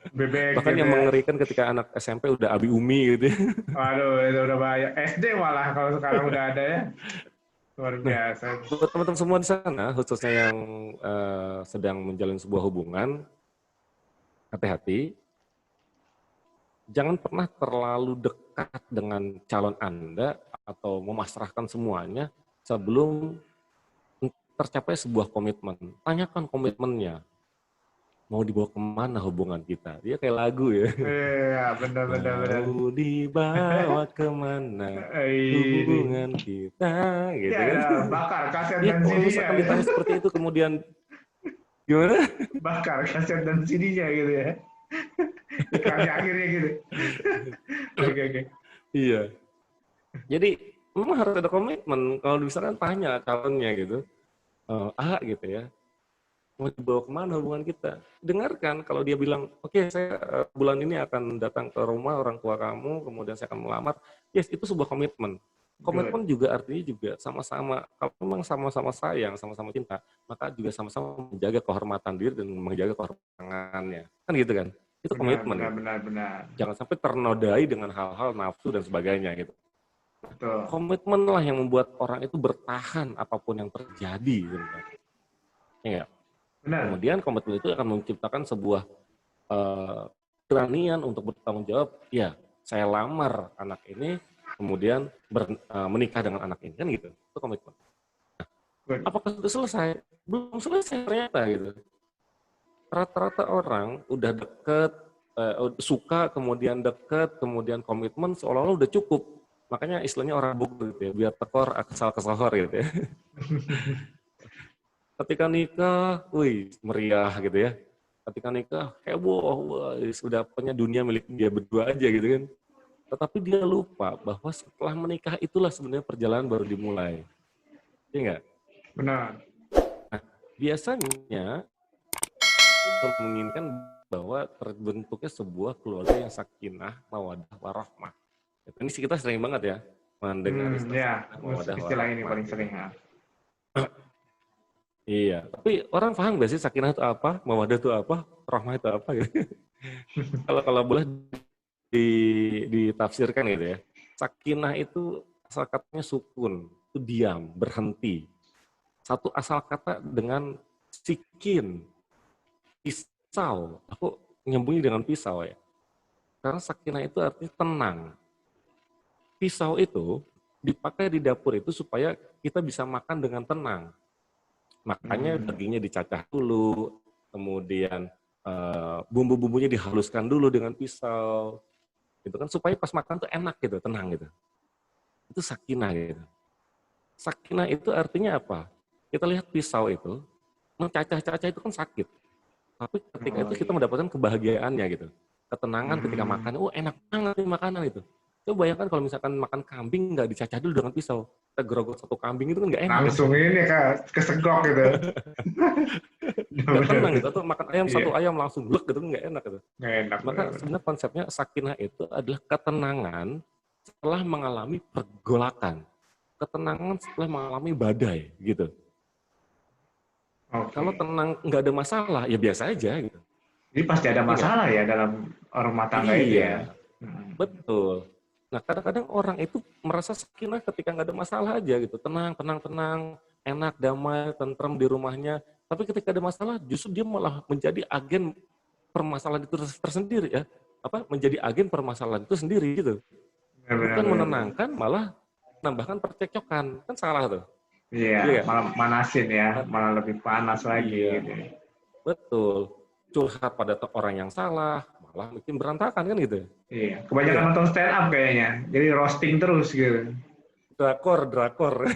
Bebek Bahkan gitu yang ya. mengerikan ketika anak SMP udah abi umi gitu ya. Waduh, itu udah bahaya. SD malah kalau sekarang udah ada ya. Luar Nah, biasa. buat teman-teman semua di sana, khususnya yang sedang menjalin sebuah hubungan, hati-hati. Jangan pernah terlalu dekat dengan calon Anda atau memasrahkan semuanya sebelum tercapai sebuah komitmen. Tanyakan komitmennya. Mau dibawa kemana hubungan kita? Dia kayak lagu ya. Iya, benar-benar benar. Mau dibawa kemana Ini. hubungan kita, Ya gitu kan? ada bakar kaset Ya dan kalau CD-nya misalkan ya. ditanya seperti itu kemudian gimana? Bakar kaset dan CD-nya gitu ya. Iklannya akhirnya gitu. Oke, oke. Iya. Jadi memang harus ada komitmen. Kalau misalkan tanya calonnya gitu, A gitu ya, mau dibawa kemana hubungan kita? Dengarkan kalau dia bilang, oke saya bulan ini akan datang ke rumah orang tua kamu, kemudian saya akan melamar. Yes, itu sebuah komitmen. Good. Komitmen juga artinya juga sama-sama, kalau memang sama-sama sayang, sama-sama cinta, maka juga sama-sama menjaga kehormatan diri dan menjaga kehormatan pasangannya. Kan gitu kan? Itu Benar, komitmen benar, gitu. benar, benar. Jangan sampai ternodai dengan hal-hal nafsu dan sebagainya gitu. Betul. Komitmen lah yang membuat orang itu bertahan apapun yang terjadi sebenarnya. Ya, Benar. kemudian komitmen itu akan menciptakan sebuah keberanian untuk bertanggung jawab. Ya, saya lamar anak ini, kemudian menikah dengan anak ini kan gitu. Itu komitmen. Good. Apakah sudah selesai? Belum selesai ternyata gitu. Rata-rata orang udah deket, suka, kemudian deket, kemudian komitmen seolah-olah udah cukup. Makanya istilahnya orang buk gitu ya, biar tekor asal kesohor gitu ya. Ketika nikah, wih meriah gitu ya. Ketika nikah, heboh, wah, sudah punya dunia milik dia berdua aja gitu kan. Tetapi dia lupa bahwa setelah menikah itulah sebenarnya perjalanan baru dimulai. Iya nggak? Benar. Nah, biasanya kita menginginkan bahwa terbentuknya sebuah keluarga yang sakinah, mawadah, warahmah. Ini sih kita sering banget ya mendengar istilah Ya, sakinah, mawadah, istilah ini warahmah paling gitu. sering ya. Iya, tapi orang paham nggak sih sakinah itu apa, mawadah itu apa, rahmah itu apa gitu. Kalau boleh ditafsirkan gitu ya. Sakinah itu asal katanya sukun, itu diam, berhenti. Satu asal kata dengan sikin, pisau. Aku nyambungin dengan pisau ya. Karena sakinah itu artinya tenang. pisau itu dipakai di dapur itu supaya kita bisa makan dengan tenang. Makanya dagingnya dicacah dulu, kemudian bumbu-bumbunya dihaluskan dulu dengan pisau, gitu kan, supaya pas makan tuh enak gitu, tenang gitu. Itu sakinah gitu. Sakinah itu artinya apa? Kita lihat pisau itu, mencacah-cacah itu kan sakit. Tapi ketika itu kita mendapatkan kebahagiaannya gitu. Ketenangan ketika makan, enak banget nih makanan itu. Coba bayangkan kalau misalkan makan kambing nggak dicacah dulu dengan pisau. Kita gerogot satu kambing itu kan nggak enak. Langsung gitu. Ini Kak, kesegok gitu. Nggak tenang gitu. Atau makan ayam, satu Iya. ayam langsung blek gitu, nggak enak gitu. Nggak enak. Maka sebenarnya konsepnya sakinah itu adalah ketenangan setelah mengalami pergolakan. Ketenangan setelah mengalami badai gitu. Kalau tenang nggak ada masalah, ya biasa aja gitu. Jadi pasti ada masalah ya dalam rumah tangga itu ya? Betul. Nah, kadang-kadang orang itu merasa sakinah ketika nggak ada masalah aja gitu. Tenang, enak, damai, tentrem di rumahnya. Tapi ketika ada masalah, justru dia malah menjadi agen permasalahan itu tersendiri ya. Menjadi agen permasalahan itu sendiri gitu. Bukan menenangkan, malah menambahkan percekcokan. Kan salah tuh. Iya, malah manasin ya, malah lebih panas lagi. Iya, gitu. Betul. Curhat pada orang yang salah, malah bikin berantakan kan gitu. Iya, kebanyakan nonton stand up kayaknya, jadi roasting terus gitu. Drakor. Drakor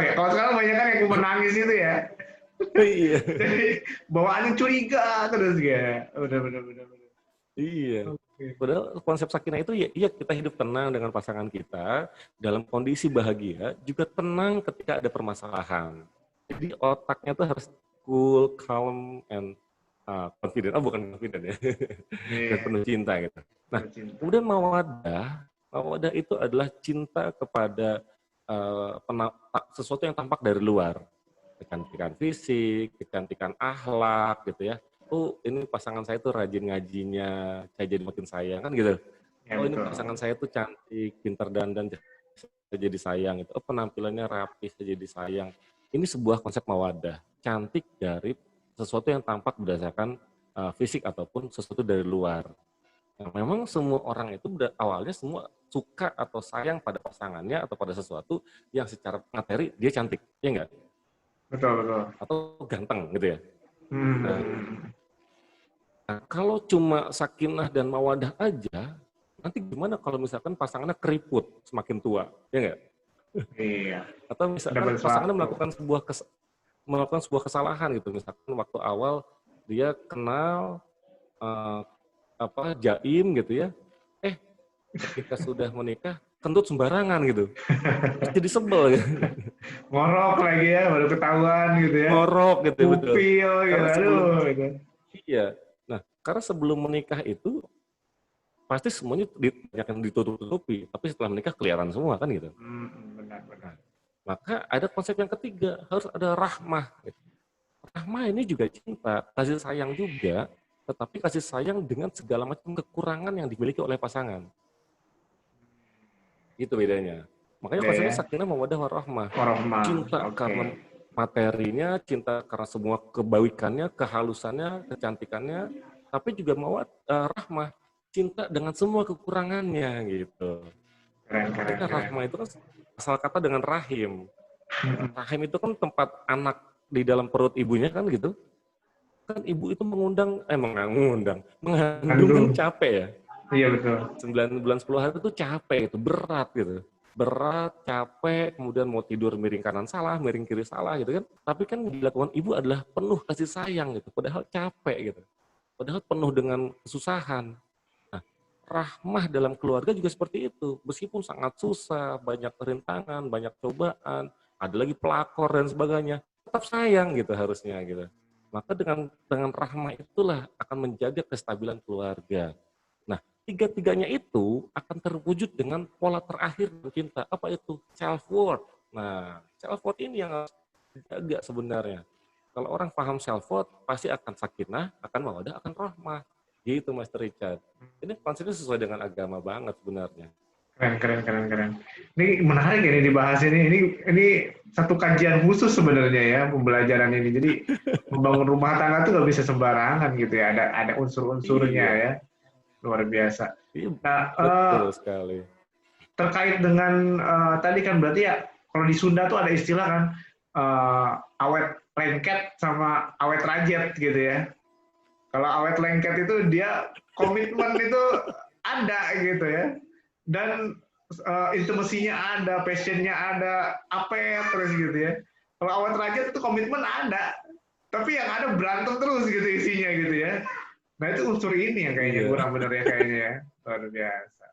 ya, kalau sekarang banyak kan yang menangis itu ya. Iya. Jadi bawaannya curiga terus ya. Udah. Iya. Padahal konsep sakinah itu ya kita hidup tenang dengan pasangan kita, dalam kondisi bahagia, juga tenang ketika ada permasalahan. Jadi otaknya tuh harus cool, calm, and confident. Bukan confident ya. Dan penuh cinta gitu. Nah, kemudian mawaddah itu adalah cinta kepada sesuatu yang tampak dari luar. Kecantikan fisik, kecantikan akhlak gitu ya. Ini pasangan saya tuh rajin ngajinya, saya jadi makin sayang kan gitu. Ya, ini pasangan saya tuh cantik, pintar dandan, saya jadi sayang. Penampilannya rapi, saya jadi sayang. Ini sebuah konsep mawaddah, cantik dari sesuatu yang tampak berdasarkan fisik ataupun sesuatu dari luar. Nah, memang semua orang itu awalnya semua suka atau sayang pada pasangannya atau pada sesuatu yang secara materi dia cantik, ya enggak? Betul. Atau ganteng gitu ya. Nah, kalau cuma sakinah dan mawadah aja, nanti gimana kalau misalkan pasangannya keriput semakin tua, ya enggak? Iya. Atau misalkan pasangannya melakukan sebuah kesalahan gitu, misalkan waktu awal dia kenal jaim gitu ya, ketika sudah menikah kentut sembarangan gitu, terus jadi sebel gitu. Ngorok lagi ya, baru ketahuan gitu ya. Ngorok gitu, Pupil gitu. Iya. Nah, karena sebelum menikah itu pasti semuanya banyak yang ditutup-tutupi, tapi setelah menikah kelihatan semua kan gitu. Benar. Maka ada konsep yang ketiga, harus ada rahmah. Gitu. Rahmah ini juga cinta, kasih sayang juga, tetapi kasih sayang dengan segala macam kekurangan yang dimiliki oleh pasangan. Itu bedanya. Makanya konsepnya sakinah mawaddah warahmah. Cinta karena materinya, cinta karena semua kebaikannya, kehalusannya, kecantikannya, tapi juga rahmah, cinta dengan semua kekurangannya gitu. Keren. Rahmah itu kan asal kata dengan rahim. Rahim itu kan tempat anak di dalam perut ibunya kan gitu. Kan ibu itu mengandung kan capek ya. Iya betul. 9 bulan 10 hari itu capek itu, berat gitu. Berat, capek, kemudian mau tidur miring kanan salah, miring kiri salah gitu kan. Tapi kan dilakukan ibu adalah penuh kasih sayang gitu, padahal capek gitu. Padahal penuh dengan kesusahan. Nah, rahmah dalam keluarga juga seperti itu. Meskipun sangat susah, banyak rintangan, banyak cobaan, ada lagi pelakor dan sebagainya, tetap sayang gitu harusnya gitu. Maka dengan rahmah itulah akan menjaga kestabilan keluarga. Nah, tiga-tiganya itu akan terwujud dengan pola terakhir cinta. Apa itu? Self-worth. Nah, self-worth ini yang harus dijaga sebenarnya. Kalau orang paham self-worth, pasti akan sakinah, akan mawaddah, akan rahmah. Gitu, Master Richard. Ini konsepnya sesuai dengan agama banget sebenarnya. Keren. Ini menarik ini dibahas ini. Ini satu kajian khusus sebenarnya ya pembelajaran ini. Jadi membangun rumah tangga tuh nggak bisa sembarangan gitu ya. Ada unsur-unsurnya ya. Luar biasa. Betul sekali. terkait dengan tadi kan berarti ya kalau di Sunda tuh ada istilah kan awet lengket sama awet rajet gitu ya. Kalau awet lengket itu dia komitmen itu ada gitu ya. Dan intimasinya ada, passionnya ada, apa ya terus gitu ya. Kalau awet rajet itu komitmen ada, tapi yang ada berantem terus gitu isinya gitu ya. Nah itu unsur ini yang kayaknya Iya. kurang benar ya kayaknya ya. Luar biasa.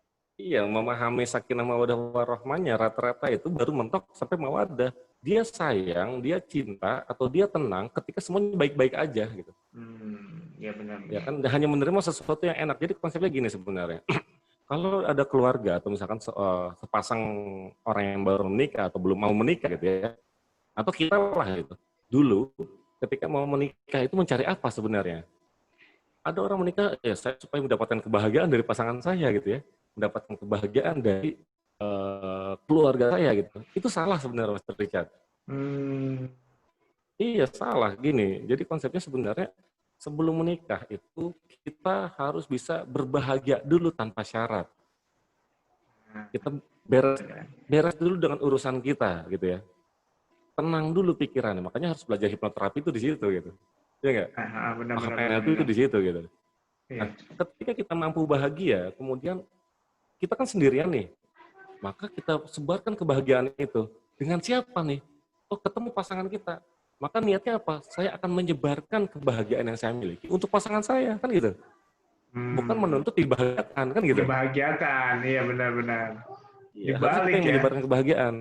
Iya, memahami sakinah mawaddah warahmahnya rata-rata itu baru mentok sampai mawaddah. Dia sayang, dia cinta, atau dia tenang ketika semuanya baik-baik aja gitu. Ya benar. Ya kan hanya menerima sesuatu yang enak. Jadi konsepnya gini sebenarnya. Kalau ada keluarga atau misalkan sepasang orang yang baru menikah atau belum mau menikah gitu ya, atau kita lah gitu. Dulu ketika mau menikah itu mencari apa sebenarnya? Ada orang menikah ya saya supaya mendapatkan kebahagiaan dari pasangan saya gitu ya, mendapatkan kebahagiaan dari keluarga saya gitu. Itu salah sebenarnya Mas Richard. Iya salah gini. Jadi konsepnya sebenarnya sebelum menikah itu kita harus bisa berbahagia dulu tanpa syarat. Kita beres dulu dengan urusan kita gitu ya. Tenang dulu pikirannya. Makanya harus belajar hipnoterapi itu di situ gitu. Iya nggak? Benar. Itu di situ gitu. Nah, ketika kita mampu bahagia, kemudian kita kan sendirian nih. Maka kita sebarkan kebahagiaan itu. Dengan siapa nih? Oh, ketemu pasangan kita. Maka niatnya apa? Saya akan menyebarkan kebahagiaan yang saya miliki untuk pasangan saya, kan gitu. Bukan menuntut dibahagiakan, kan gitu. Dibahagiakan, iya benar-benar. Iya, dibalik ya. Menyebarkan kebahagiaan.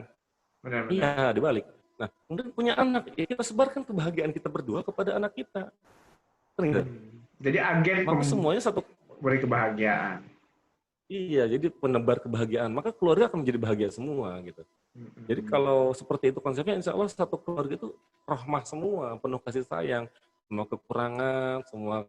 Benar-benar. Iya, dibalik. Nah, kemudian punya anak, ya kita sebarkan kebahagiaan kita berdua kepada anak kita. Kan gitu. Jadi agen maka semuanya satu beri kebahagiaan. Iya, jadi penebar kebahagiaan. Maka keluarga akan menjadi bahagia semua gitu. Jadi kalau seperti itu konsepnya, insya Allah satu keluarga itu rahmah semua, penuh kasih sayang, semua kekurangan, semua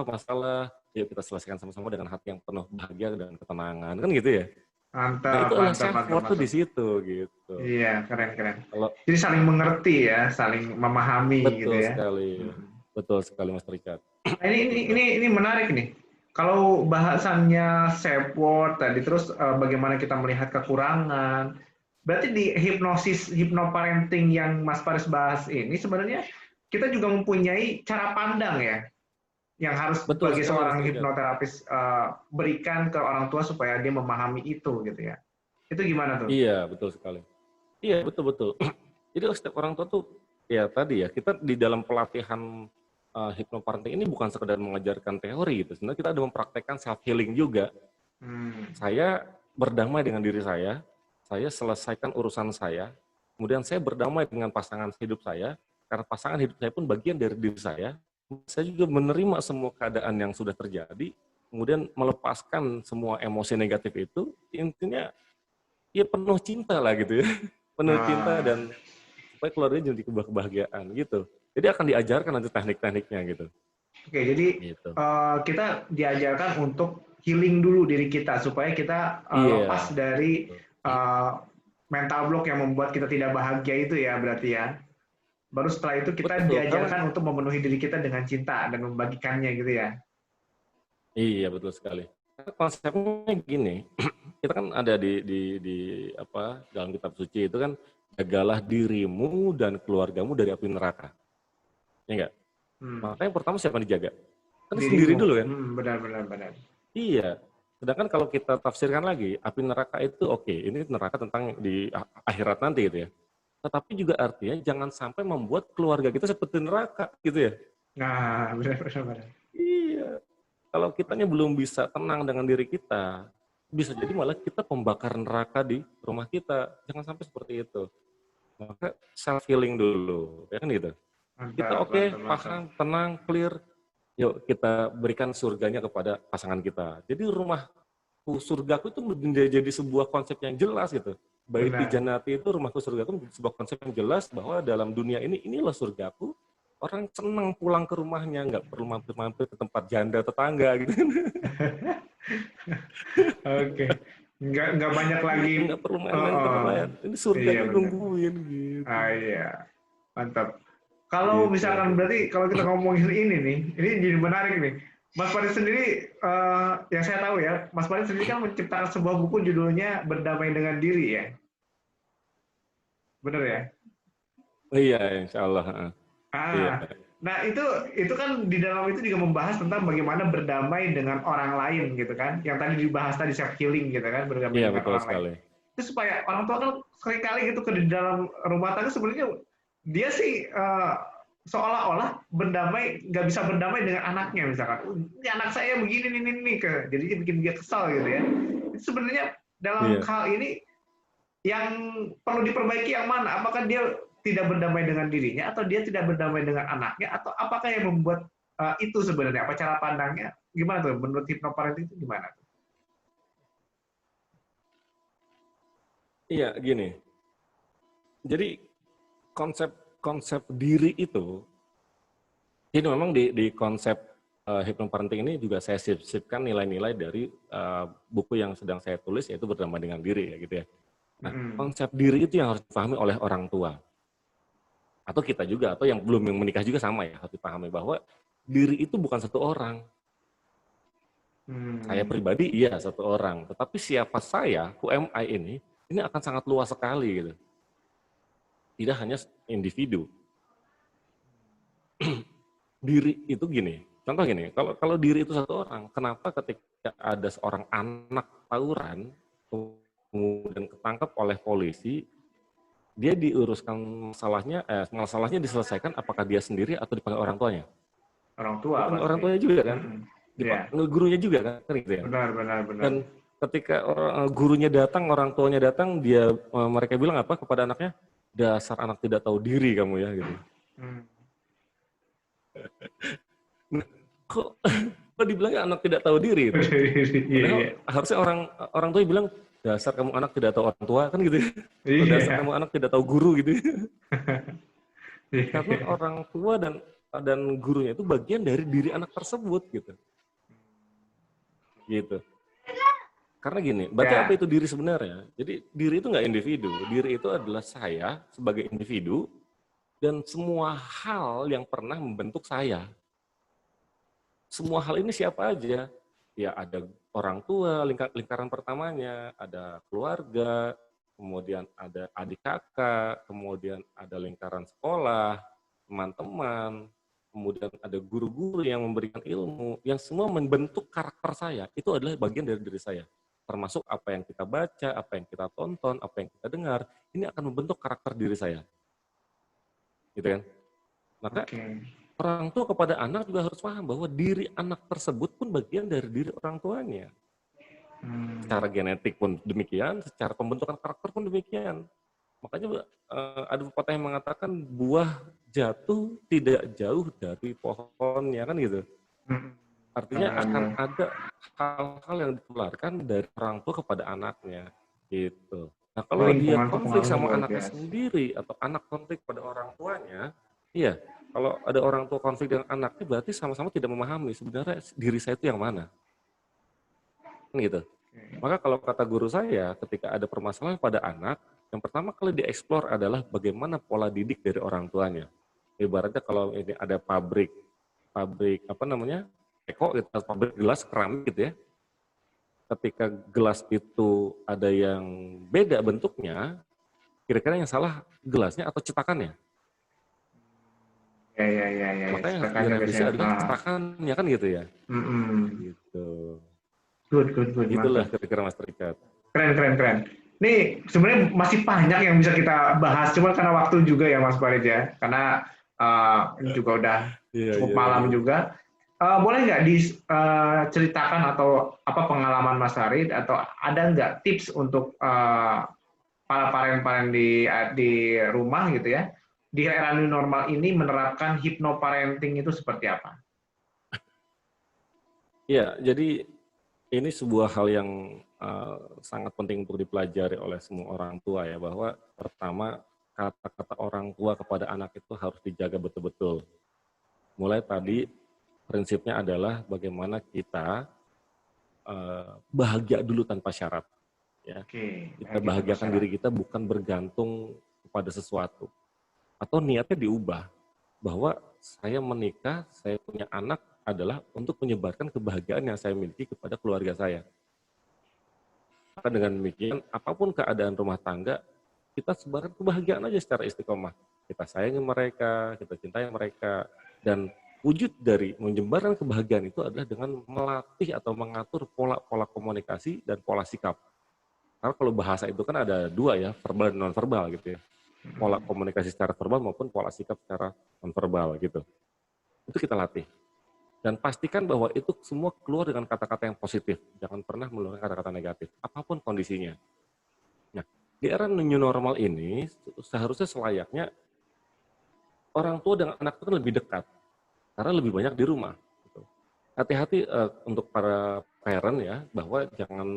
masalah, yuk kita selesaikan sama-sama dengan hati yang penuh bahagia dan ketenangan, kan gitu ya. Mantap, nah itu adalah self-worth tuh di situ gitu. Iya, keren. Jadi saling mengerti ya, saling memahami gitu ya. Betul sekali Mas Richard. Nah, ini menarik nih. Kalau bahasannya self-worth tadi, terus bagaimana kita melihat kekurangan, berarti di hipnoparenting yang Mas Faris bahas ini sebenarnya kita juga mempunyai cara pandang ya, yang harus bagi seorang hipnoterapis berikan ke orang tua supaya dia memahami itu gitu ya. Itu gimana tuh? Iya, betul sekali. Iya, betul. Jadi setiap orang tua tuh ya tadi ya, kita di dalam pelatihan hipnoparenting ini bukan sekedar mengajarkan teori gitu. Sebenarnya kita ada mempraktekkan self healing juga. Saya berdamai dengan diri saya selesaikan urusan saya, kemudian saya berdamai dengan pasangan hidup saya, karena pasangan hidup saya pun bagian dari diri saya juga menerima semua keadaan yang sudah terjadi, kemudian melepaskan semua emosi negatif itu, intinya ya penuh cinta lah gitu ya, penuh cinta dan supaya keluarga jadi kebahagiaan gitu. Jadi akan diajarkan nanti teknik-tekniknya gitu. Oke, jadi gitu. Kita diajarkan untuk healing dulu diri kita supaya kita lepas dari mental block yang membuat kita tidak bahagia itu ya berarti ya. Baru setelah itu kita diajarkan untuk memenuhi diri kita dengan cinta dan membagikannya gitu ya. Iya, betul sekali. Konsepnya gini, kita kan ada di dalam kitab suci itu kan, jagalah dirimu dan keluargamu dari api neraka. Ya enggak? Makanya pertama siapa yang dijaga? Kan sendiri dulu kan? Benar. Iya. Sedangkan kalau kita tafsirkan lagi, api neraka itu ini neraka tentang di akhirat nanti gitu ya. Tetapi juga artinya jangan sampai membuat keluarga kita seperti neraka gitu ya. Nah, benar. Iya. Kalau kitanya belum bisa tenang dengan diri kita, bisa jadi malah kita pembakar neraka di rumah kita. Jangan sampai seperti itu. Maka self healing dulu, ya kan gitu. Kita paham, tenang, clear. Yuk kita berikan surganya kepada pasangan kita. Jadi rumahku surgaku itu menjadi sebuah konsep yang jelas gitu. Baiti Jannati itu rumahku surgaku sebuah konsep yang jelas bahwa dalam dunia inilah surgaku. Orang senang pulang ke rumahnya, nggak perlu mampir-mampir ke tempat janda tetangga gitu. Oke. Nggak banyak lagi. Nggak perlu main-main ke tempat lain. Ini surganya nungguin gitu. Iya. Mantap. Kalau misalkan berarti kalau kita ngomongin ini nih, ini jadi menarik nih. Mas Farid sendiri, yang saya tahu ya, Mas Farid sendiri kan menciptakan sebuah buku judulnya Berdamai dengan Diri ya, bener ya? Iya, insya Allah. Iya, Ah, nah itu kan di dalam itu juga membahas tentang bagaimana berdamai dengan orang lain gitu kan, yang tadi dibahas tadi self healing gitu kan, berdamai iya dengan betul orang lain. sekali. Itu supaya orang tua kan seringkali gitu ke di dalam rumah tangga sebenarnya dia sih seolah-olah berdamai nggak bisa berdamai dengan anaknya misalkan, ini anak saya begini nih ke, jadi bikin dia kesal gitu ya. Itu sebenarnya dalam Iya, hal ini yang perlu diperbaiki yang mana? Apakah dia tidak berdamai dengan dirinya, atau dia tidak berdamai dengan anaknya, atau apakah yang membuat itu sebenarnya? Apa cara pandangnya? Gimana tuh? Menurut hipnoparenting itu gimana tuh? iya gini. Jadi konsep konsep diri itu, ini memang di konsep hypnoparenting ini juga saya sisipkan nilai-nilai dari buku yang sedang saya tulis, yaitu Berdamai dengan Diri ya gitu ya. Nah, Hmm. konsep diri itu yang harus dipahami oleh orang tua atau kita juga, atau yang belum menikah juga sama ya, harus dipahami bahwa diri itu bukan satu orang. Saya Hmm. pribadi iya satu orang, tetapi siapa saya, who am I ini akan sangat luas sekali gitu. Tidak hanya individu. Diri itu gini, contoh gini, kalau kalau diri itu satu orang, kenapa ketika ada seorang anak tawuran kemudian ketangkap oleh polisi, dia diuruskan masalahnya diselesaikan apakah dia sendiri atau dipanggil orang tuanya? Orang tua Dipanggil orang pasti. tuanya juga kan? Hmm. Ya, Dipanggil gurunya juga kan gitu ya. benar, benar, benar. Dan ketika gurunya datang, orang tuanya datang, mereka bilang apa kepada anaknya? Dasar anak tidak tahu diri kamu ya gitu. Hmm. Nah, kok dibilangnya anak tidak tahu diri itu? Iya, Padahal iya. harusnya orang orang tua bilang dasar kamu anak tidak tahu orang tua kan gitu ya. Atau dasar kamu Iya. anak tidak tahu guru gitu ya. Karena Iya. orang tua dan gurunya itu bagian dari diri anak tersebut gitu. Gitu. Karena gini, berarti apa Ya. itu diri sebenarnya? Jadi diri itu nggak individu. Diri itu adalah saya sebagai individu dan semua hal yang pernah membentuk saya. Semua hal ini siapa aja? Ya ada orang tua, lingkaran pertamanya, ada keluarga, kemudian ada adik kakak, kemudian ada lingkaran sekolah, teman-teman, kemudian ada guru-guru yang memberikan ilmu, yang semua membentuk karakter saya. Itu adalah bagian dari diri saya. Termasuk apa yang kita baca, apa yang kita tonton, apa yang kita dengar, ini akan membentuk karakter diri saya. Gitu kan? Maka Oke. orang tua kepada anak juga harus paham bahwa diri anak tersebut pun bagian dari diri orang tuanya. Hmm. Secara genetik pun demikian, secara pembentukan karakter pun demikian. Makanya ada pepatah yang mengatakan buah jatuh tidak jauh dari pohonnya kan gitu. Hmm. Artinya Benar, akan benar. ada hal-hal yang ditularkan dari orang tua kepada anaknya gitu. Nah Ini kalau dia lingkungan tuh konflik pengaruhnya sama luar anaknya biasa. sendiri atau anak konflik pada orang tuanya, iya kalau ada orang tua konflik dengan anaknya berarti sama-sama tidak memahami sebenarnya diri saya itu yang mana, kan gitu. Oke. Maka kalau kata guru saya ketika ada permasalahan pada anak, yang pertama kali dieksplor adalah bagaimana pola didik dari orang tuanya. Ibaratnya kalau ini ada pabrik apa namanya, teko gitu, pabrik gelas keramik gitu ya. Ketika gelas itu ada yang beda bentuknya, kira-kira yang salah gelasnya atau cetakannya? Ya, ya, ya, ya, ya. Maka yang harus Cetakannya direvisi biasanya. adalah cetakannya kan gitu ya. Mm-mm. Gitu. Good, good, good, Itulah mantap. kira-kira Mas Terikat. Keren, keren, keren. Nih, sebenarnya masih banyak yang bisa kita bahas, cuma karena waktu juga ya Mas Farid ya. Karena ini juga udah Iya, cukup iya, malam iya. juga. Boleh nggak diceritakan atau apa pengalaman Mas Farid, atau ada nggak tips untuk para parent-parent di rumah gitu ya, di era new normal ini menerapkan hypnoparenting itu seperti apa? Iya, jadi ini sebuah hal yang sangat penting untuk dipelajari oleh semua orang tua ya, bahwa pertama kata-kata orang tua kepada anak itu harus dijaga betul-betul. Mulai tadi prinsipnya adalah bagaimana kita bahagia dulu tanpa syarat. Ya. Oke, Kita bahagia tanpa bahagiakan syarat. diri kita bukan bergantung kepada sesuatu. Atau niatnya diubah, bahwa saya menikah, saya punya anak adalah untuk menyebarkan kebahagiaan yang saya miliki kepada keluarga saya. Maka dengan demikian, apapun keadaan rumah tangga, kita sebarkan kebahagiaan aja secara istiqomah. Kita sayangi mereka, kita cintai mereka, dan wujud dari menyebarkan kebahagiaan itu adalah dengan melatih atau mengatur pola-pola komunikasi dan pola sikap. Karena kalau bahasa itu kan ada dua ya, verbal dan non-verbal gitu ya. Pola komunikasi secara verbal maupun pola sikap secara non-verbal gitu. Itu kita latih. Dan pastikan bahwa itu semua keluar dengan kata-kata yang positif. Jangan pernah mengeluarkan kata-kata negatif, apapun kondisinya. Nah, di era new normal ini, seharusnya selayaknya orang tua dengan anak itu kan lebih dekat. Karena lebih banyak di rumah. Hati-hati untuk para parent ya, bahwa jangan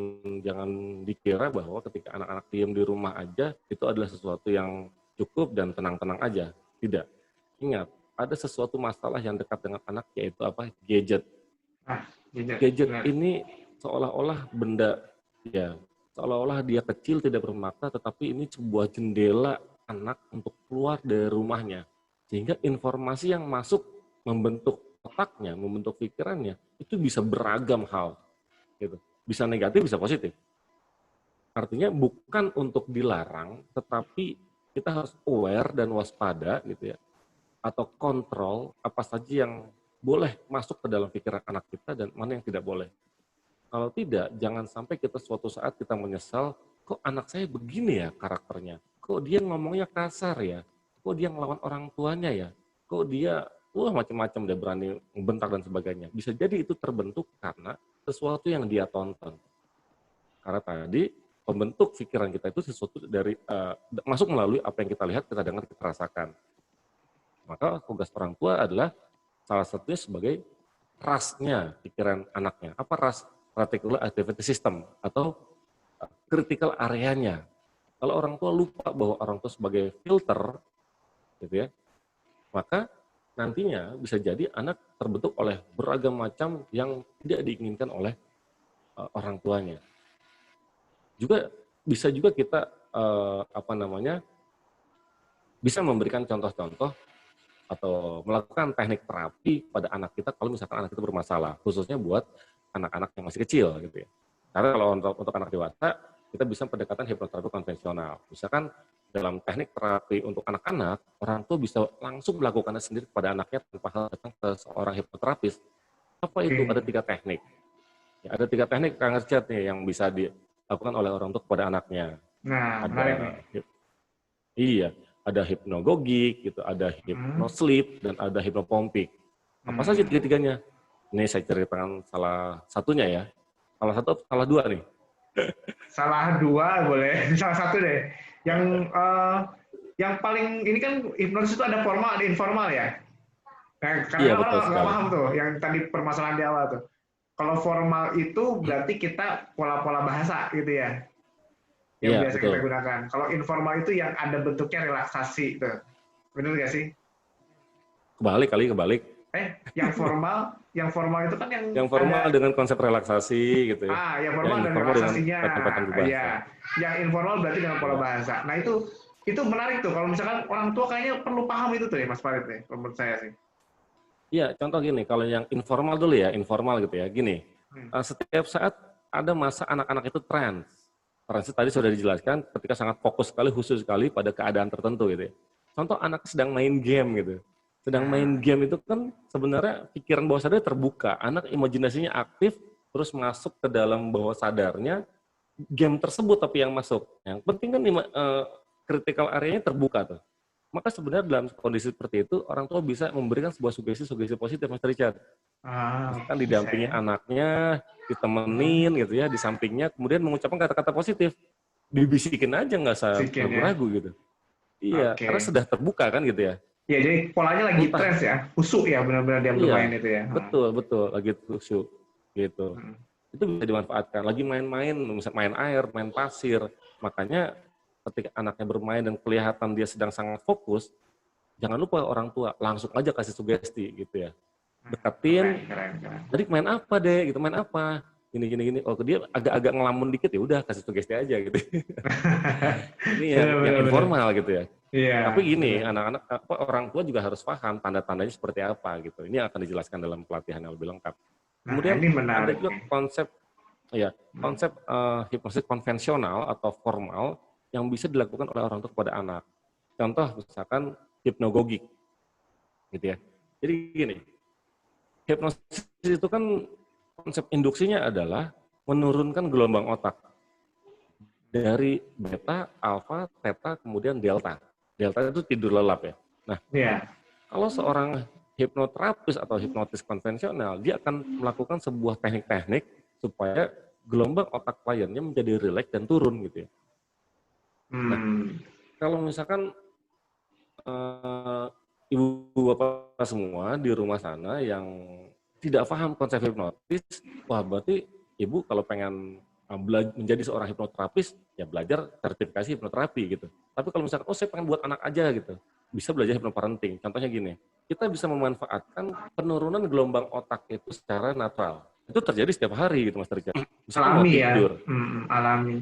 dikira bahwa ketika anak-anak diam di rumah aja, itu adalah sesuatu yang cukup dan tenang-tenang aja. Tidak. Ingat, ada sesuatu masalah yang dekat dengan anak, yaitu apa? Gadget. Gadget ini seolah-olah benda, ya, seolah-olah dia kecil tidak bermakna, tetapi ini sebuah jendela anak untuk keluar dari rumahnya. Sehingga informasi yang masuk membentuk otaknya, membentuk pikirannya, itu bisa beragam hal. Gitu. Bisa negatif, bisa positif. Artinya bukan untuk dilarang, tetapi kita harus aware dan waspada gitu ya, atau kontrol apa saja yang boleh masuk ke dalam pikiran anak kita dan mana yang tidak boleh. Kalau tidak, jangan sampai kita suatu saat kita menyesal, kok anak saya begini ya karakternya, kok dia ngomongnya kasar ya, kok dia ngelawan orang tuanya ya, kok dia macam-macam dia berani membentak dan sebagainya. Bisa jadi itu terbentuk karena sesuatu yang dia tonton. Karena tadi pembentuk pikiran kita itu sesuatu dari masuk melalui apa yang kita lihat, kita dengar, kita rasakan. Maka tugas orang tua adalah salah satunya sebagai rasnya pikiran anaknya. Apa ras? Reticular activity system atau critical areanya. Kalau orang tua lupa bahwa orang tua sebagai filter, gitu ya, maka nantinya bisa jadi anak terbentuk oleh beragam macam yang tidak diinginkan oleh orang tuanya. Juga bisa juga kita bisa memberikan contoh-contoh atau melakukan teknik terapi pada anak kita kalau misalkan anak itu bermasalah, khususnya buat anak-anak yang masih kecil gitu ya. Karena kalau untuk anak dewasa, kita bisa pendekatan hipnoterapi konvensional. Misalkan dalam teknik terapi untuk anak-anak, orang tua bisa langsung melakukannya sendiri kepada anaknya tanpa harus datang ke seorang hipnoterapis. Apa itu? Ada 3 teknik. Ya, ada 3 teknik Kang Richard nih yang bisa dilakukan oleh orang tua kepada anaknya. Nah, menarik nih. Iya, ada hipnogogik, gitu, ada hipnosleep, dan ada hipnopompik. Apa saja 3-tiganya? Ini saya ceritakan salah satunya ya. Salah satu, salah 2 nih. Salah 2 boleh, salah satu deh. Yang paling ini kan hipnosis itu ada formal, ada informal ya. Nah, karena Iya, orang nggak sekali. paham tuh, yang tadi permasalahan di awal tuh. Kalau formal itu berarti kita pola-pola bahasa gitu ya, yang biasa kita gunakan. Kalau informal itu yang ada bentuknya relaksasi tuh, benar nggak sih? Kebalik. Yang formal itu kan yang formal ada, dengan konsep relaksasi gitu ya. yang formal dan relaksasinya. Iya. Yang informal berarti dengan pola bahasa. Nah itu menarik tuh. Kalau misalkan orang tua kayaknya perlu paham itu tuh ya Mas Farid ya, menurut saya sih. Iya, contoh gini, kalau yang informal dulu ya, informal gitu ya, gini. Setiap saat ada masa anak-anak itu trans. Trans tadi sudah dijelaskan ketika sangat fokus sekali, khusus sekali pada keadaan tertentu gitu ya. Contoh anak sedang main game gitu. Sedang main game itu kan sebenarnya pikiran bawah sadarnya terbuka. Anak imajinasinya aktif, terus masuk ke dalam bawah sadarnya, game tersebut tapi yang masuk. Yang penting kan critical area-nya terbuka tuh. Maka sebenarnya dalam kondisi seperti itu, orang tua bisa memberikan sebuah sugesti-sugesti positif, Mas Richard. Misalkan didampingi anaknya, ditemenin gitu ya, di sampingnya, kemudian mengucapkan kata-kata positif. Dibisikin aja, nggak usah ragu-ragu gitu. Iya, karena sudah terbuka kan gitu ya. Ya, jadi polanya lagi trans ya, khusyuk ya, benar-benar dia bermain itu ya. Betul, lagi khusyuk gitu. Itu bisa dimanfaatkan. Lagi main-main, misalnya main air, main pasir. Makanya ketika anaknya bermain dan kelihatan dia sedang sangat fokus, jangan lupa orang tua langsung aja kasih sugesti gitu ya. Deketin, tadi main apa deh, gitu, main apa? Gini. Oh, dia agak-agak ngelamun dikit ya udah kasih sugesti aja gitu. Ini yang informal gitu ya. Tapi Iya, gini, benar. anak-anak orang tua juga harus paham tanda-tandanya seperti apa gitu. Ini akan dijelaskan dalam pelatihan yang lebih lengkap. Nah, Kemudian ini ada menarik juga nih. konsep ya, Hmm. konsep hipnosis konvensional atau formal yang bisa dilakukan oleh orang tua kepada anak. Contoh misalkan hipnogogik gitu ya. Jadi gini, hipnosis itu kan konsep induksinya adalah menurunkan gelombang otak dari beta, alfa, theta, kemudian delta. Delta itu tidur lelap ya. Nah, Iya. kalau seorang hipnoterapis atau hipnotis konvensional, dia akan melakukan sebuah teknik-teknik supaya gelombang otak kliennya menjadi rileks dan turun gitu ya. Nah, Hmm. kalau misalkan eh, ibu bapak semua di rumah sana yang tidak paham konsep hipnotis, wah berarti ibu kalau pengen menjadi seorang hipnoterapis, ya belajar sertifikasi hipnoterapi gitu. Tapi kalau misalkan, oh saya pengen buat anak aja gitu, bisa belajar hipnoparenting. Contohnya gini, kita bisa memanfaatkan penurunan gelombang otak itu secara natural. Itu terjadi setiap hari gitu Mas Richard. Misalkan mau Alami ya. tidur, Alami.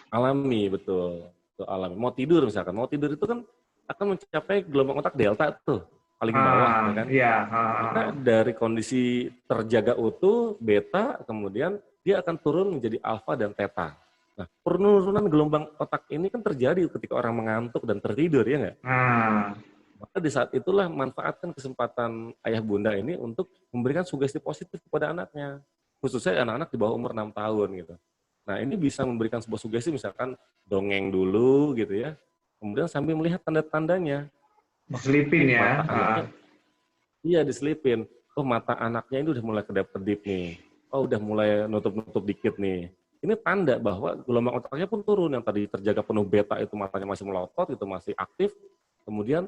alami betul. Betul, alami. Mau tidur misalkan, mau tidur itu kan akan mencapai gelombang otak delta tuh, paling bawah ya kan. Iya. Maka dari kondisi terjaga utuh, beta, kemudian dia akan turun menjadi alfa dan theta. Nah, penurunan gelombang otak ini kan terjadi ketika orang mengantuk dan tertidur, ya nggak? Nah, Maka di saat itulah manfaatkan kesempatan ayah bunda ini untuk memberikan sugesti positif kepada anaknya. Khususnya anak-anak di bawah umur 6 tahun gitu. Nah, ini bisa memberikan sebuah sugesti misalkan dongeng dulu gitu ya. Kemudian sambil melihat tanda-tandanya. Oh, diselipin ini ya. mata anaknya. Iya, diselipin. Oh, mata anaknya ini udah mulai kedap-kedip nih. Oh, udah mulai nutup-nutup dikit nih. Ini tanda bahwa gelombang otaknya pun turun. Yang tadi terjaga penuh beta itu matanya masih melotot, itu masih aktif. Kemudian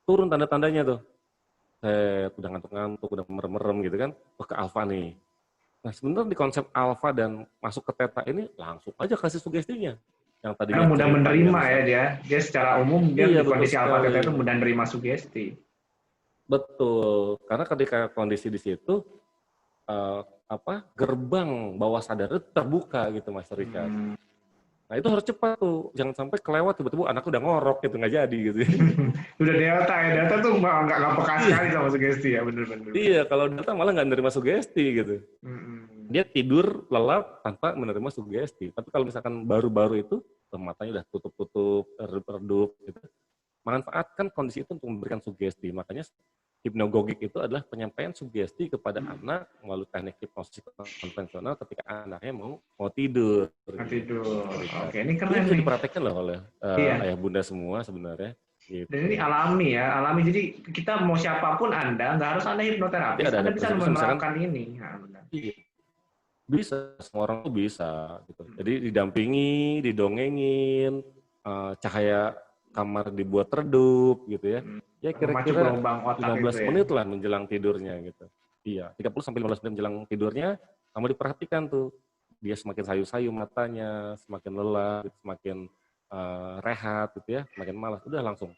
turun tanda-tandanya tuh. Udah ngantuk-ngantuk, udah merem-merem gitu kan. Oh, ke alfa nih. Nah, sebenarnya di konsep alfa dan masuk ke theta ini langsung aja kasih sugestinya. Yang Karena tadinya mudah ceritanya menerima ya misalkan. dia. Dia secara umum dia Iya, di betul kondisi alfa sekali. theta itu mudah menerima sugesti. Betul. Karena ketika kondisi di situ, eh, gerbang bawah sadar itu terbuka gitu Mas Richard. Hmm. Nah itu harus cepat tuh, jangan sampai kelewat tiba-tiba anak udah ngorok gitu nggak jadi gitu. Udah delta ya, delta tuh nggak peka sekali Iya, sama sugesti ya, bener-bener. iya kalau data malah nggak menerima sugesti gitu. Hmm. Dia tidur lelap tanpa menerima sugesti. Tapi kalau misalkan baru-baru itu matanya udah tutup-tutup, redup-redup gitu. Manfaatkan kondisi itu untuk memberikan sugesti. Makanya hipnogogik itu adalah penyampaian sugesti kepada anak melalui teknik hipnosis konvensional ketika anaknya mau tidur. Nggak Gitu, tidur. Mas Richard. Oke, ini Ini keren bisa nih. dipraktekkan loh oleh Iya. ayah bunda semua sebenarnya. Dan ini Gitu. alami ya, alami. Jadi kita mau siapapun Anda, nggak harus Anda Jadi hipnoterapis, Anda ada bisa prinsip misalkan, menerapkan ini. Nah, benar. iya, bisa, semua orang tuh bisa. Gitu. Jadi didampingi, didongengin, cahaya kamar dibuat redup gitu ya. Ya Memacu kira-kira gelombang otak itu 15 ya. menit lah menjelang tidurnya gitu. Iya, 30 sampai 15 menit menjelang tidurnya, kamu diperhatikan tuh. Dia semakin sayu-sayu matanya, semakin lelah, semakin rehat gitu ya, semakin malas. Udah langsung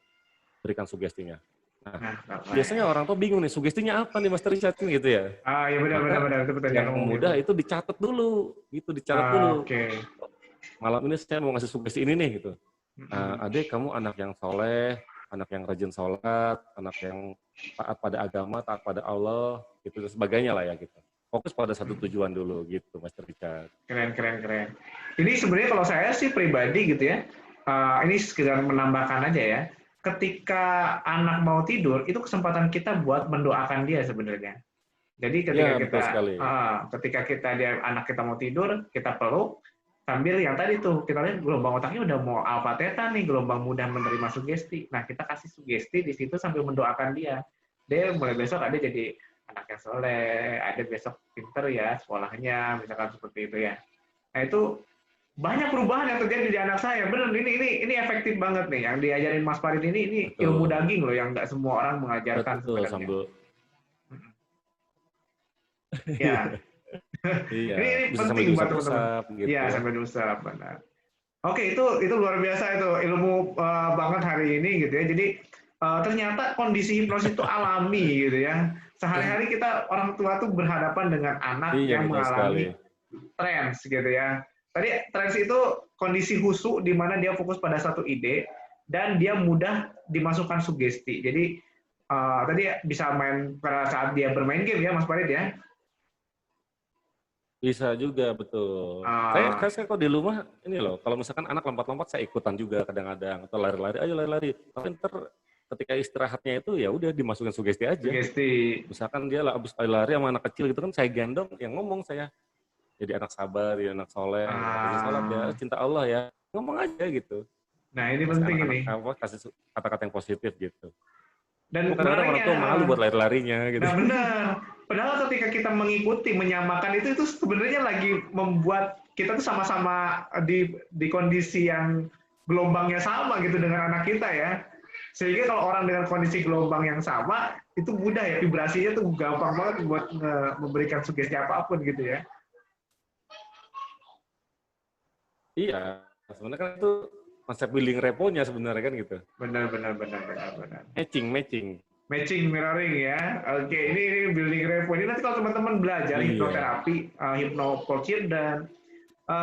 berikan sugestinya. Nah, Nah, biasanya keren. orang tuh bingung nih, sugestinya apa nih Mas Richard gitu ya. Ah, ya benar benar Maka benar itu pertanyaan yang umum mudah itu. itu dicatat dulu, gitu dicatat Ah, dulu. oke. Malam ini saya mau ngasih sugesti ini nih gitu. Mm-mm. Adek kamu anak yang soleh, anak yang rajin sholat, anak yang taat pada agama, taat pada Allah, gitu dan sebagainya lah ya gitu. Fokus pada satu tujuan dulu gitu, Mas Richard. Keren keren keren. Ini sebenarnya kalau saya sih pribadi gitu ya, ini sekedar menambahkan aja ya. Ketika anak mau tidur, itu kesempatan kita buat mendoakan dia sebenarnya. Jadi Ya, betul sekali. ketika kita dia anak kita mau tidur, kita peluk sambil yang tadi tuh kita lihat gelombang otaknya udah mau alfa theta nih, gelombang mudah menerima sugesti. Nah kita kasih sugesti di situ sambil mendoakan dia. Dia mulai besok ada jadi anak yang soleh, ada besok pinter ya sekolahnya, misalkan seperti itu ya. Nah itu banyak perubahan yang terjadi di anak saya. Benar, ini efektif banget nih. Yang diajarin Mas Farid ini ilmu Betul. daging loh yang nggak semua orang mengajarkan Betul sebenarnya. sambil Ya, iya, ini bisa sambil penting buat teman-teman. diusap-usap gitu Ya, ya. sampai diusap, benar. Oke, itu luar biasa itu ilmu banget hari ini gitu ya. Jadi ternyata kondisi hipnosis itu alami gitu ya. Sehari-hari kita orang tua tuh berhadapan dengan anak Iya, yang betul sekali. mengalami trans gitu ya. Tadi trans itu kondisi husu di mana dia fokus pada satu ide dan dia mudah dimasukkan sugesti. Jadi tadi bisa main pada saat dia bermain game ya Mas Farid ya. Bisa juga, betul. Uh, Saya kalau di rumah, ini loh, kalau misalkan anak lompat-lompat, saya ikutan juga kadang-kadang. Atau lari-lari, ayo lari-lari. Tapi ntar ketika istirahatnya itu, ya udah dimasukin sugesti aja. sugesti. Misalkan dia lah abis lari sama anak kecil gitu kan, saya gendong, yang ngomong saya. Jadi anak sabar, jadi anak soleh, rajin sholat ya, cinta Allah ya. Ngomong aja gitu. Nah ini Kasih penting anak-anak ini. kasih kata-kata yang positif gitu. Dan Kadang-kadang orang tua malu buat lari-larinya gitu. Nah benar. Padahal ketika kita mengikuti, menyamakan itu sebenarnya lagi membuat kita tuh sama-sama di kondisi yang gelombangnya sama gitu dengan anak kita ya. Sehingga kalau orang dengan kondisi gelombang yang sama, itu mudah ya, vibrasinya tuh gampang banget buat memberikan sugesti apapun gitu ya. Iya, sebenarnya kan itu konsep building repo-nya sebenarnya kan gitu. Benar. Matching. Matching mirroring ya. Oke, ini building repo. Ini nanti kalau teman-teman belajar hipnoterapi, hypnocoaching dan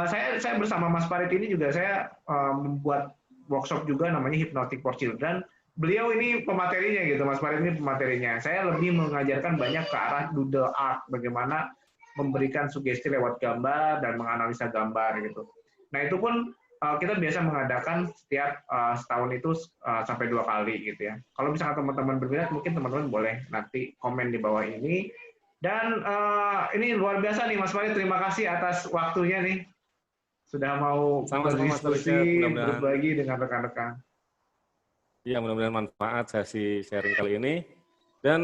saya bersama Mas Farid ini juga saya membuat workshop juga namanya Hypnotic for Children. Beliau ini pematerinya gitu, Mas Farid ini pematerinya. Saya lebih mengajarkan banyak ke arah doodle art, bagaimana memberikan sugesti lewat gambar dan menganalisa gambar gitu. Nah itu pun kita biasa mengadakan setiap setahun itu sampai 2 kali gitu ya. Kalau misalkan teman-teman berminat, mungkin teman-teman boleh nanti komen di bawah ini. Dan ini luar biasa nih Mas Farid, terima kasih atas waktunya nih. Sudah mau berdiskusi, berbagi dengan rekan-rekan. Iya, mudah-mudahan manfaat sesi sharing kali ini. Dan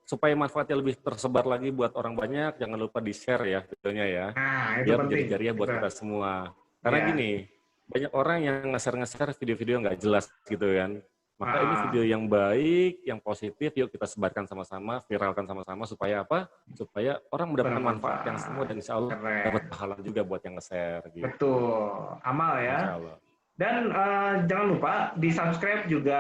supaya manfaatnya lebih tersebar lagi buat orang banyak, jangan lupa di-share ya videonya ya. Nah, itu biar penting. Menjadi jariah buat kita semua. Karena gini, banyak orang yang nge-share video-video nggak jelas gitu kan. Maka ini video yang baik, yang positif, yuk kita sebarkan sama-sama, viralkan sama-sama, supaya apa? Supaya orang mendapatkan manfaat yang semua, dan insya Allah dapat pahala juga buat yang nge-share. Gitu. Betul, amal ya. Insya Allah. Dan jangan lupa di-subscribe juga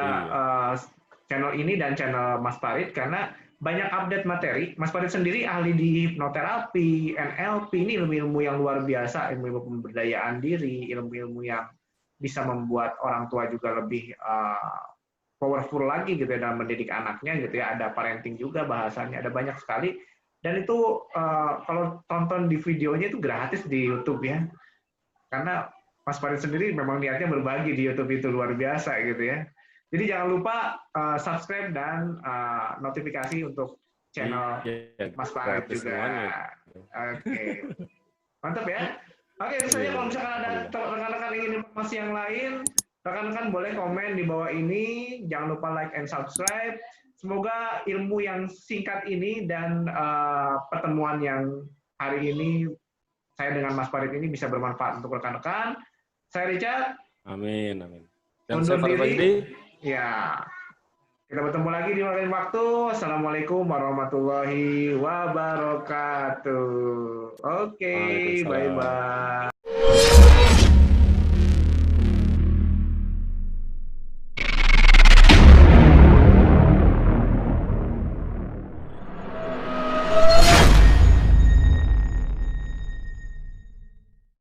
channel ini dan channel Mas Farid, karena banyak update materi. Mas Farid sendiri ahli di hipnoterapi, NLP, ini ilmu-ilmu yang luar biasa, ilmu-ilmu pemberdayaan diri, ilmu-ilmu yang bisa membuat orang tua juga lebih powerful lagi gitu ya dalam mendidik anaknya gitu ya. Ada parenting juga bahasanya, ada banyak sekali. Dan itu kalau tonton di videonya itu gratis di YouTube ya. Karena Mas Farid sendiri memang niatnya berbagi di YouTube itu luar biasa gitu ya. Jadi jangan lupa subscribe dan notifikasi untuk channel Mas Farid juga. Oke. Mantap ya. Oke, itu saja. Kalau misalkan ada rekan-rekan ingin informasi yang lain, rekan-rekan boleh komen di bawah ini. Jangan lupa like and subscribe. Semoga ilmu yang singkat ini dan pertemuan yang hari ini saya dengan Mas Farid ini bisa bermanfaat untuk rekan-rekan. Saya Richard. Amin. Dan saya Farid Rajdi. Ya. Kita bertemu lagi di lain waktu. Assalamualaikum warahmatullahi wabarakatuh. Oke, bye-bye.